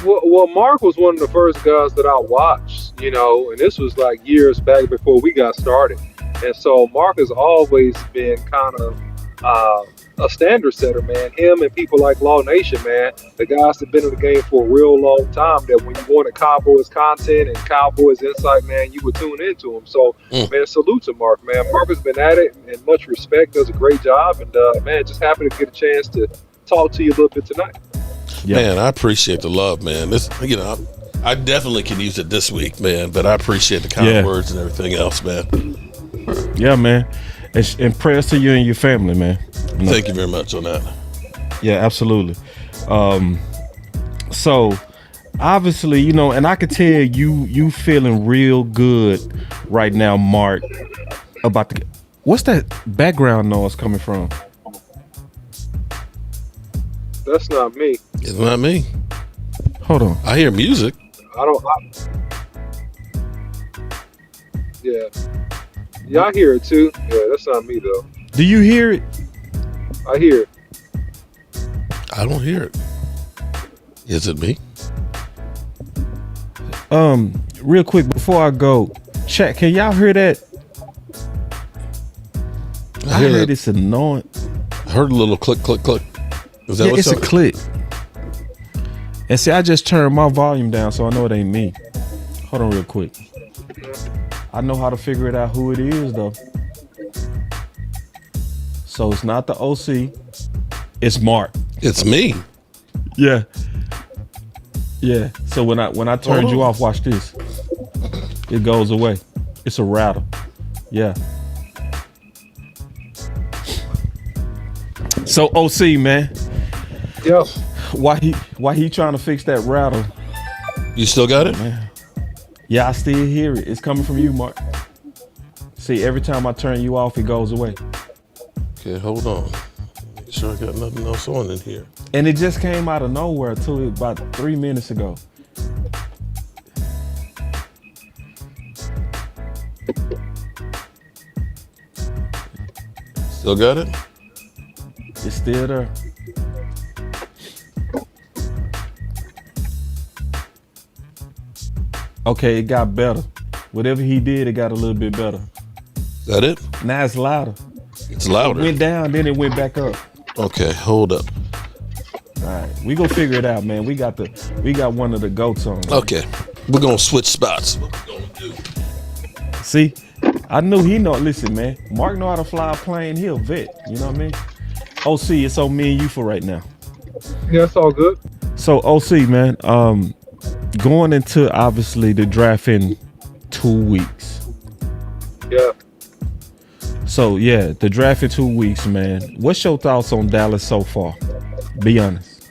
Speaker 4: Well, Mark was one of the first guys that I watched, you know, and this was like years back before we got started. And so Mark has always been kind of a standard setter, man. Him and people like Law Nation, man, the guys that been in the game for a real long time, that when you wanted Cowboys content and Cowboys insight, man, you would tune into him. So, man, salute to Mark, man. Mark has been at it, and much respect, does a great job. And, man, just happy to get a chance to talk to you a little bit tonight.
Speaker 1: Yeah. Man, I appreciate the love, man. This, you know, I definitely can use it this week, man, but I appreciate the kind words and everything else, man.
Speaker 2: Yeah, man. And prayers to you and your family, man.
Speaker 1: Thank you very much on that.
Speaker 2: Yeah, absolutely. So obviously, you know, and I could tell you feeling real good right now, Mark, about what's that background noise coming from?
Speaker 4: That's not me.
Speaker 1: It's not me.
Speaker 2: Hold on.
Speaker 1: I hear music.
Speaker 4: Yeah, I hear it too. Yeah, that's not me though.
Speaker 2: Do you hear it?
Speaker 4: I hear it.
Speaker 1: I don't hear it. Is it me?
Speaker 2: Real quick before I go, chat. Can y'all hear that? I heard it's annoying.
Speaker 1: I heard a little click, click, click. Is that what's
Speaker 2: it's a click. And see, I just turned my volume down, so I know it ain't me. Hold on real quick. I know how to figure it out who it is, though. So it's not the OC. It's Mark.
Speaker 1: It's me.
Speaker 2: Yeah. Yeah. So when I turned you off, watch this. It goes away. It's a rattle. Yeah. So OC, man.
Speaker 4: Yeah.
Speaker 2: Why he trying to fix that rattle?
Speaker 1: You still got it?
Speaker 2: Man. Yeah, I still hear it. It's coming from you, Mark. See, every time I turn you off, it goes away.
Speaker 1: Okay, hold on. Make sure I got nothing else on in here.
Speaker 2: And it just came out of nowhere too, about 3 minutes ago.
Speaker 1: Still got it?
Speaker 2: It's still there. Okay, it got better. Whatever he did, it got a little bit better.
Speaker 1: Is that it?
Speaker 2: Now it's louder.
Speaker 1: It's louder.
Speaker 2: It went down, then it went back up.
Speaker 1: Okay, hold up.
Speaker 2: All right, we gonna figure it out, man. We got one of the goats on. Man.
Speaker 1: Okay, we're gonna switch spots. What we gonna do?
Speaker 2: See, I knew he know. Listen, man, Mark know how to fly a plane. He a vet. You know what I mean? OC, it's on me and you for right now.
Speaker 4: Yeah, it's all good.
Speaker 2: So OC, man, going into obviously the draft in 2 weeks.
Speaker 4: Yeah.
Speaker 2: So yeah, the draft in 2 weeks, man. What's your thoughts on Dallas so far? Be honest.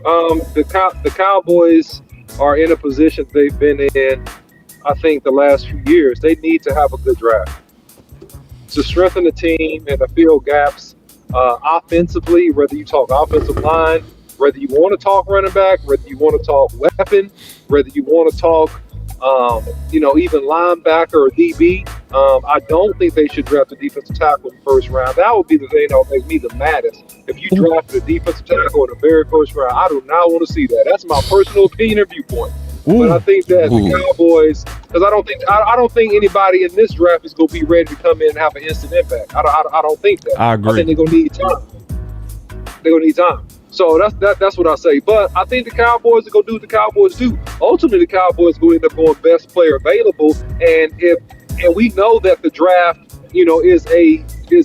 Speaker 4: The Cowboys are in a position they've been in, I think, the last few years. They need to have a good draft to strengthen the team and to fill gaps offensively, whether you talk offensive line, whether you want to talk running back, whether you want to talk weapon, whether you want to talk, even linebacker or DB. I don't think they should draft a defensive tackle in the first round. That would be the thing that would make me the maddest. If you drafted a defensive tackle in the very first round, I do not want to see that. That's my personal opinion and viewpoint. But I think that the Cowboys, because I don't think anybody in this draft is going to be ready to come in and have an instant impact. I don't think that.
Speaker 2: I agree.
Speaker 4: I think they're going to need time. They're going to need time. So that's what I say. But I think the Cowboys are going to do what the Cowboys do. Ultimately, the Cowboys will end up going best player available. And we know that the draft, is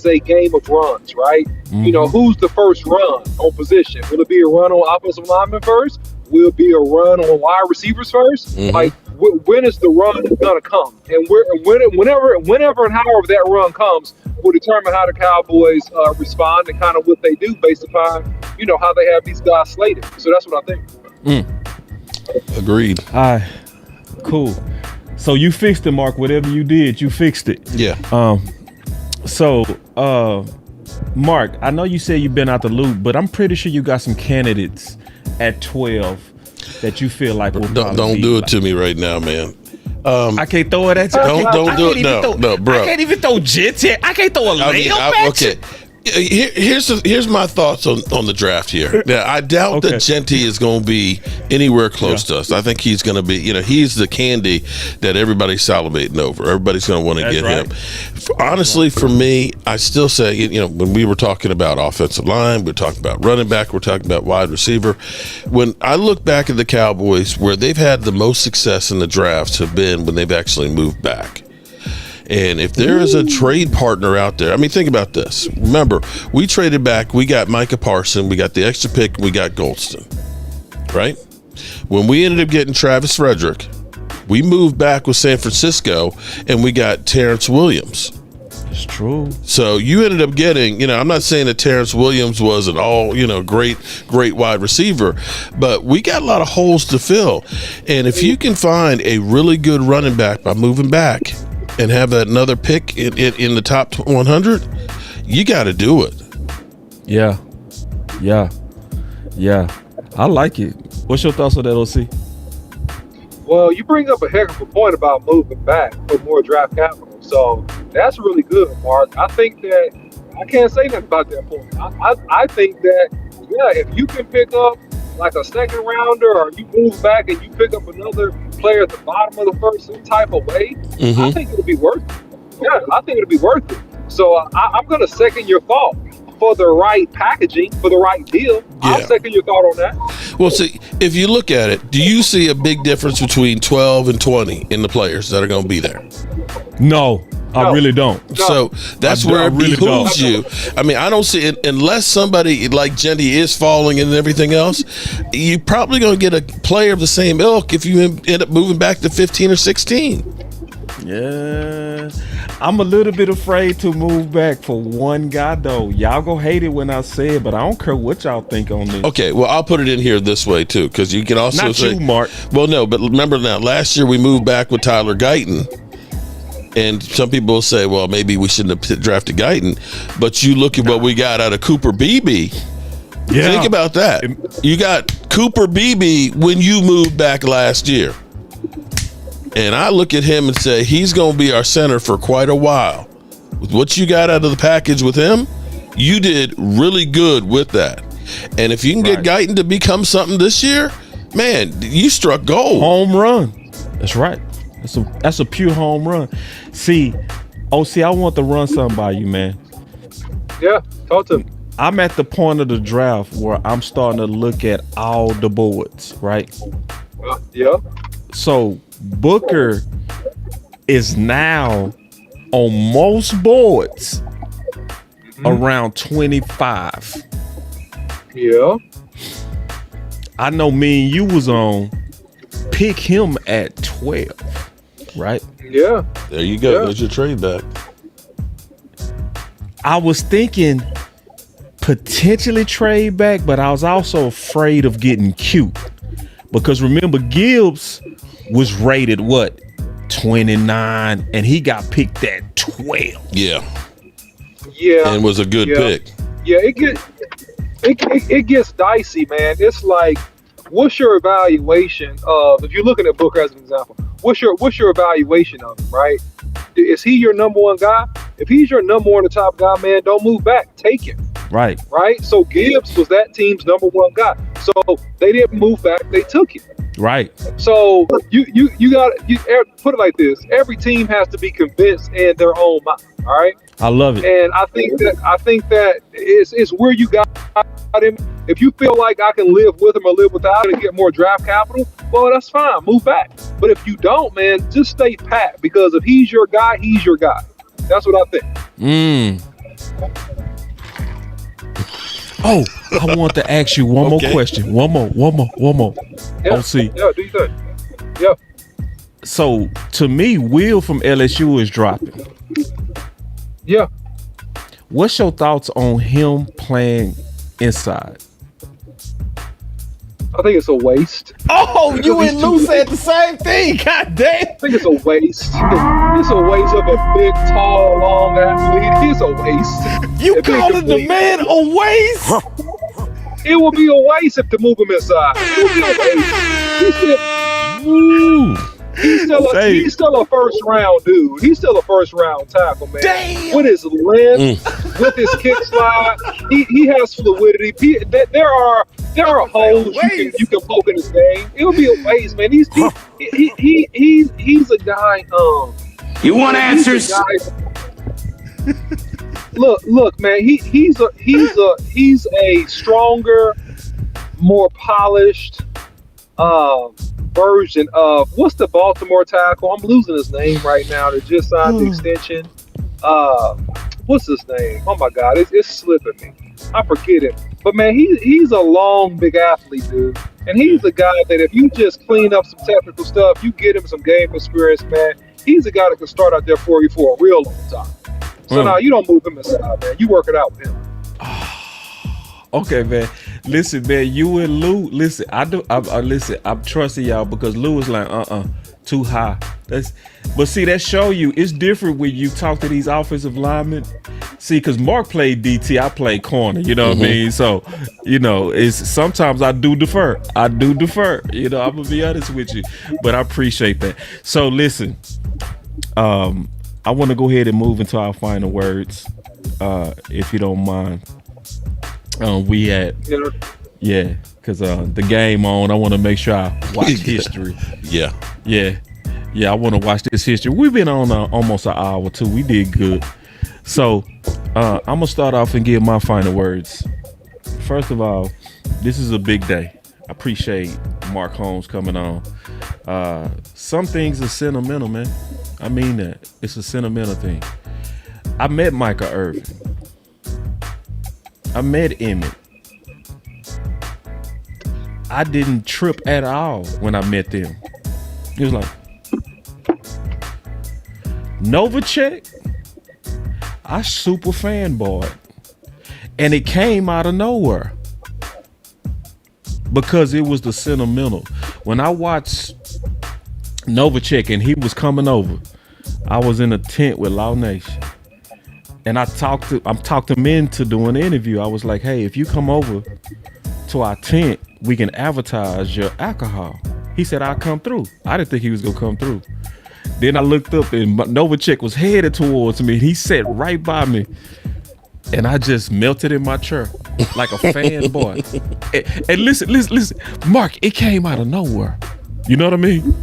Speaker 4: a game of runs, right? Mm-hmm. Who's the first run on position? Will it be a run on offensive lineman first? Will it be a run on wide receivers first? Mm-hmm. Like, when is the run gonna come? And whenever and however that run comes will determine how the Cowboys respond and kind of what they do based upon, how they have these guys slated. So that's what I think.
Speaker 1: Agreed.
Speaker 2: All right, cool. So you fixed it, Mark. Whatever you did, you fixed it.
Speaker 1: Yeah.
Speaker 2: So, Mark, I know you said you've been out the loop, but I'm pretty sure you got some candidates at 12 that you feel like will
Speaker 1: don't do it to me right now, man.
Speaker 2: I can't throw it at you.
Speaker 1: Don't do it. No, bro.
Speaker 2: I can't even throw Jets here. I can't throw a layup at you.
Speaker 1: Okay. Here's my thoughts on the draft here. Now, I doubt that Genty is going to be anywhere close to us. I think he's going to be, he's the candy that everybody's salivating over. Everybody's going to want to get him. Honestly, for me, I still say, when we were talking about offensive line, we're talking about running back, we're talking about wide receiver. When I look back at the Cowboys, where they've had the most success in the drafts have been when they've actually moved back. And if there is a trade partner out there, think about this. Remember, we traded back. We got Micah Parsons. We got the extra pick. We got Goldston, right? When we ended up getting Travis Frederick, we moved back with San Francisco, and we got Terrence Williams.
Speaker 2: It's true.
Speaker 1: So you ended up getting, I'm not saying that Terrence Williams was an all, great wide receiver, but we got a lot of holes to fill. And if you can find a really good running back by moving back and have another pick in the top 100, you got to do it.
Speaker 2: Yeah. I like it. What's your thoughts on that, OC?
Speaker 4: Well, you bring up a heck of a point about moving back for more draft capital. So that's really good, Mark. I think that I can't say nothing about that point. I think that, yeah, if you can pick up like a second rounder, or you move back and you pick up another player at the bottom of the first, some type of way, I think it'll be worth it. Yeah, I think it'll be worth it. So I'm going to second your thought. For the right packaging, for the right deal, I'll second your thought on that.
Speaker 1: Well, see, if you look at it, do you see a big difference between 12 and 20 in the players that are going to be there?
Speaker 2: No, I really don't.
Speaker 1: No. So that's where it behooves you. I mean, I don't see it unless somebody like Jenny is falling and everything else. You're probably going to get a player of the same ilk if you end up moving back to 15 or 16.
Speaker 2: Yeah, I'm a little bit afraid to move back for one guy though. Y'all go hate it when I say it, but I don't care what y'all think on this.
Speaker 1: Okay, well, I'll put it in here this way too, because you can also
Speaker 2: Not
Speaker 1: say,
Speaker 2: you, Mark.
Speaker 1: Well, no, but remember now, last year we moved back with Tyler Guyton, and some people will say, well, maybe we shouldn't have drafted Guyton, but you look at what we got out of Cooper Beebe.
Speaker 2: Yeah.
Speaker 1: Think about that. You got Cooper Beebe when you moved back last year. And I look at him and say, he's going to be our center for quite a while. With what you got out of the package with him, you did really good with that. And if you can get Guyton to become something this year, man, you struck gold.
Speaker 2: Home run. That's right. That's a pure home run. See, OC, I want to run something by you, man.
Speaker 4: Yeah, talk to me.
Speaker 2: I'm at the point of the draft where I'm starting to look at all the boards, right?
Speaker 4: Yeah.
Speaker 2: So Booker is now on most boards around 25.
Speaker 4: Yeah.
Speaker 2: I know me and you was on pick him at 12, right?
Speaker 4: Yeah.
Speaker 1: There you go. There's your trade back.
Speaker 2: I was thinking potentially trade back, but I was also afraid of getting cute. Because remember, Gibbs was rated, 29, and he got picked at 12.
Speaker 1: Yeah.
Speaker 4: Yeah.
Speaker 1: And was a good pick.
Speaker 4: Yeah, it gets dicey, man. It's like, what's your evaluation of, if you're looking at Booker as an example, what's your evaluation of him, right? Is he your number one guy? If he's your number one, the top guy, man, don't move back. Take him.
Speaker 2: Right.
Speaker 4: Right? So Gibbs was that team's number one guy. So they didn't move back, they took him.
Speaker 2: Right.
Speaker 4: So you got to put it like this. Every team has to be convinced in their own mind. All right.
Speaker 2: I love it.
Speaker 4: And I think that it's where you got him. If you feel like I can live with him or live without him and get more draft capital, well, that's fine. Move back. But if you don't, man, just stay pat, because if he's your guy, he's your guy. That's what I think.
Speaker 2: Oh, I want to ask you one more question. One more.
Speaker 4: Yeah.
Speaker 2: OC.
Speaker 4: Yeah, do you think? Yeah.
Speaker 2: So to me, Will from LSU is dropping.
Speaker 4: Yeah.
Speaker 2: What's your thoughts on him playing inside?
Speaker 4: I think it's a waste.
Speaker 2: Oh, you and Lou said the same thing. God damn.
Speaker 4: I think it's a waste. It's a waste of a big, tall, long athlete. It's a waste.
Speaker 2: You calling the man a waste?
Speaker 4: It would be a waste if to move him inside. It would be a waste. He's still a first round dude. He's still a first round tackle, man.
Speaker 2: Damn.
Speaker 4: With his length, with his kick slide, he has fluidity. There are holes you can poke in his game. It would be a waste, man. He's a guy.
Speaker 3: You want answers?
Speaker 4: Look, man. He's a stronger, more polished version of, what's the Baltimore tackle? I'm losing his name right now. They just signed the extension. What's his name? Oh my God, it's slipping me. I forget it. But man, he's a long, big athlete, dude. And he's a guy that if you just clean up some technical stuff, you get him some game experience, man. He's a guy that can start out there for you for a real long time. So now you don't move him aside, man. You work it out with him.
Speaker 2: Okay, man. Listen, man. You and Lou. Listen, I'm trusting y'all, because Lou is like, too high. But see, that show you it's different when you talk to these offensive linemen, See, because Mark played DT, I played corner. You know what I mean? So, it's sometimes I do defer. You know, I'm gonna be honest with you, but I appreciate that. So listen, I want to go ahead and move into our final words, if you don't mind. We had, because the game on. I want to make sure I watch history.
Speaker 1: Yeah.
Speaker 2: I want to watch this history. We've been on almost an hour too. We did good. So I'm gonna start off and give my final words. First of all, this is a big day. I appreciate Mark Holmes coming on. Some things are sentimental, man. I mean that. It's a sentimental thing. I met Michael Irvin. I met Emmett. I didn't trip at all when I met them. It was like, Novacek, I super fanboyed. And it came out of nowhere. Because it was the sentimental. When I watched Novacek and he was coming over, I was in a tent with Law Nation. And I talked him into doing an interview. I was like, hey, if you come over to our tent, we can advertise your alcohol. He said, I'll come through. I didn't think he was gonna come through. Then I looked up and Novacek was headed towards me. He sat right by me. And I just melted in my chair like a fanboy. And listen, Mark, it came out of nowhere. You know what I mean?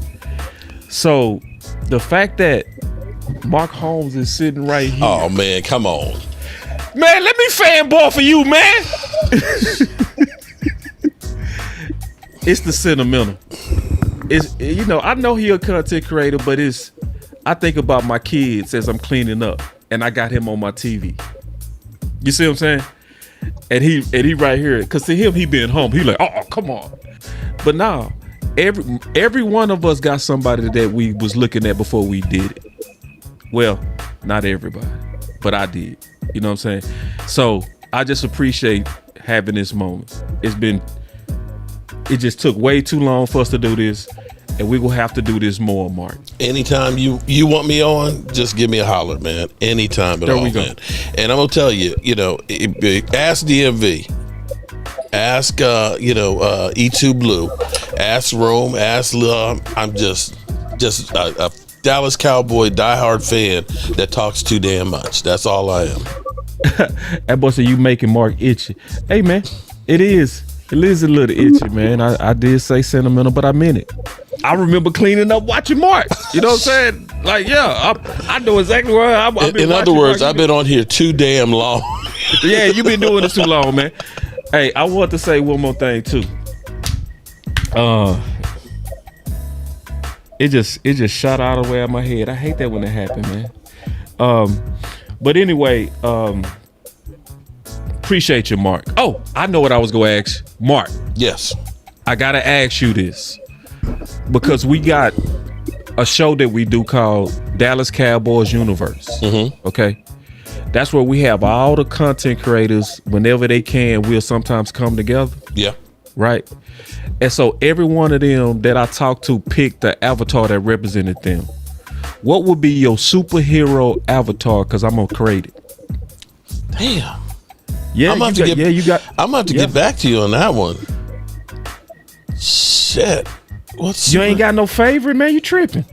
Speaker 2: So the fact that Mark Holmes is sitting right here.
Speaker 1: Oh man, come on.
Speaker 2: Man, let me fanboy for you, man. It's the sentimental. It's, I know he a content creator, but I think about my kids as I'm cleaning up and I got him on my TV. You see what I'm saying? And he right here, cause to him he being humble. He like, oh come on. But now, every one of us got somebody that we was looking at before we did it. Well, not everybody, but I did. You know what I'm saying? So I just appreciate having this moment. It just took way too long for us to do this, and we will have to do this more, Mark.
Speaker 1: Anytime you want me on, just give me a holler, man. Anytime at all, man. And I'm gonna tell you, ask DMV, ask E2 Blue, ask Rome, ask I'm just a Dallas Cowboy diehard fan that talks too damn much. That's all I am.
Speaker 2: That boy said you making Mark itchy. Hey man, it is a little itchy, man. I did say sentimental, but I meant it. I remember cleaning up watching Mark. You know what I'm saying? Like, yeah, I know exactly where I've been.
Speaker 1: In other words, I've been on here too damn long.
Speaker 2: Yeah, you've been doing this too long, man. Hey, I want to say one more thing too. It just shot out of the way out of my head. I hate that when it happened, man. But anyway, appreciate you, Mark. Oh, I know what I was gonna ask. Mark.
Speaker 1: Yes.
Speaker 2: I gotta ask you this. Because we got a show that we do called Dallas Cowboys Universe. Mm-hmm. Okay. That's where we have all the content creators, whenever they can, we'll sometimes come together. Yeah. Right. And so every one of them that I talked to picked the avatar that represented them. What would be your superhero avatar? Because I'm gonna create it.
Speaker 1: Damn.
Speaker 2: Yeah,
Speaker 1: I'm gonna have to get back to you on that one. Shit.
Speaker 2: You ain't got no favorite, man. You tripping.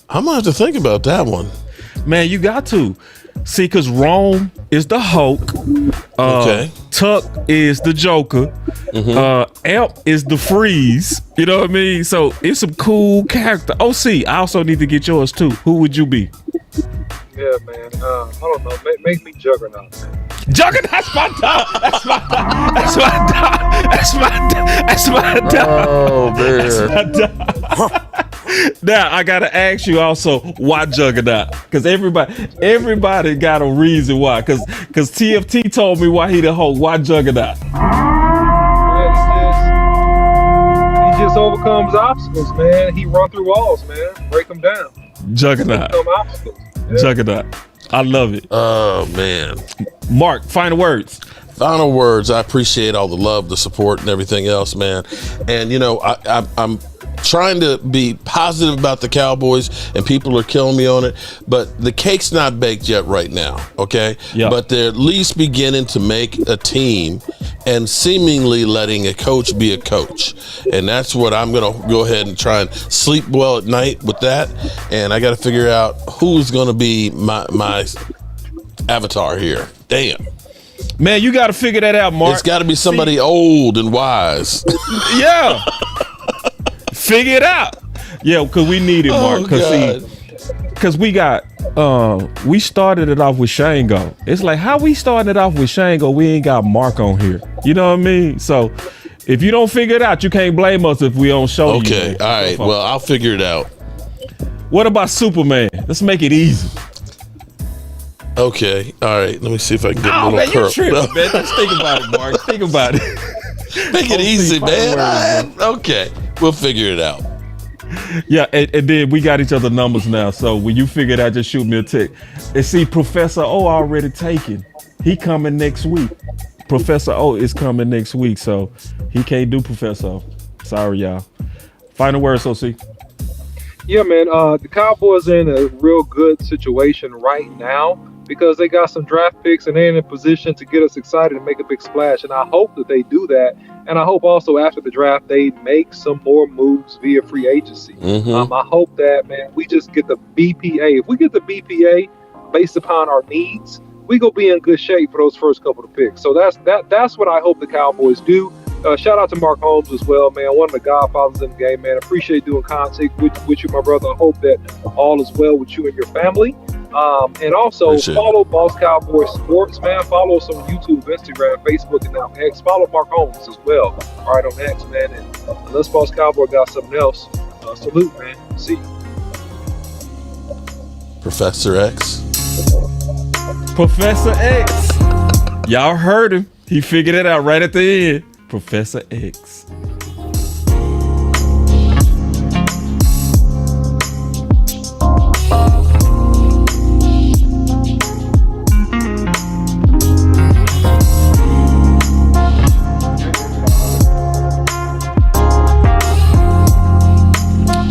Speaker 1: I'm gonna have to think about that one.
Speaker 2: Man, you got to. See, because Rome is the Hulk. Okay. Tuck is the Joker. Mm-hmm. Amp is the Freeze. You know what I mean? So it's some cool character. OC, I also need to get yours too. Who would you be?
Speaker 4: Yeah, man. I don't know. Make me Juggernaut, man.
Speaker 2: Juggernaut, that's my dog. That's my dog. That's my dog. That's my dog. That's my dog. Oh, man. That's my dog. Now, I got to ask you also, why Juggernaut? Because everybody got a reason why. Because TFT told me why he the Hulk. Why Juggernaut?
Speaker 4: He just overcomes obstacles, man. He run through walls, man. Break them down.
Speaker 2: Juggernaut.
Speaker 4: Obstacles. Yeah.
Speaker 2: Juggernaut. I love it.
Speaker 1: Oh, man.
Speaker 2: Mark, final words.
Speaker 1: Final words. I appreciate all the love, the support, and everything else, man. And, I'm trying to be positive about the Cowboys, and people are killing me on it, but the cake's not baked yet right now, okay?
Speaker 2: Yeah.
Speaker 1: But they're at least beginning to make a team and seemingly letting a coach be a coach. And that's what I'm going to go ahead and try and sleep well at night with that. And I got to figure out who's going to be my avatar here. Damn.
Speaker 2: Man, you got to figure that out, Mark.
Speaker 1: It's got to be somebody old and wise.
Speaker 2: Yeah. Figure it out. Yeah, because we need it, Mark. Because we started it off with Shango. It's like, how we started it off with Shango, we ain't got Mark on here. You know what I mean? So if you don't figure it out, you can't blame us if we don't show you.
Speaker 1: Okay, all right. Well, I'll figure it out.
Speaker 2: What about Superman? Let's make it easy.
Speaker 1: Okay, all right. Let me see if I can get a
Speaker 2: Oh,
Speaker 1: little
Speaker 2: man, you
Speaker 1: curl.
Speaker 2: tripping, man. Just think about it, Mark. Think about it.
Speaker 1: Make it easy, man. Okay, we'll figure it out.
Speaker 2: Yeah, and then we got each other numbers now. So when you figure it out, just shoot me a text. And see, Professor O already taken. He coming next week. Professor O is coming next week, so he can't do Professor O. Sorry, y'all. Final words, OC.
Speaker 4: Yeah, man. The Cowboys are in a real good situation right now because they got some draft picks and they're in a position to get us excited and make a big splash. And I hope that they do that. And I hope also after the draft they make some more moves via free agency. I hope that, man, we just get the BPA. If we get the BPA based upon our needs, we gonna be in good shape for those first couple of picks. So that's what I hope the Cowboys do. Shout out to Mark Holmes as well, man. One of the godfathers in the game, man. Appreciate doing content with you, my brother. I hope that all is well with you and your family. And also follow Boss Cowboy Sports, man. Follow us on YouTube, Instagram, Facebook, and now X. Follow Mark Holmes as well. All right, on X, man. And unless Boss Cowboy got something else, salute, man. See you.
Speaker 1: Professor X.
Speaker 2: Professor X. Y'all heard him. He figured it out right at the end. Professor X.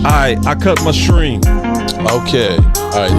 Speaker 2: All right, I cut my stream.
Speaker 1: Okay. All right.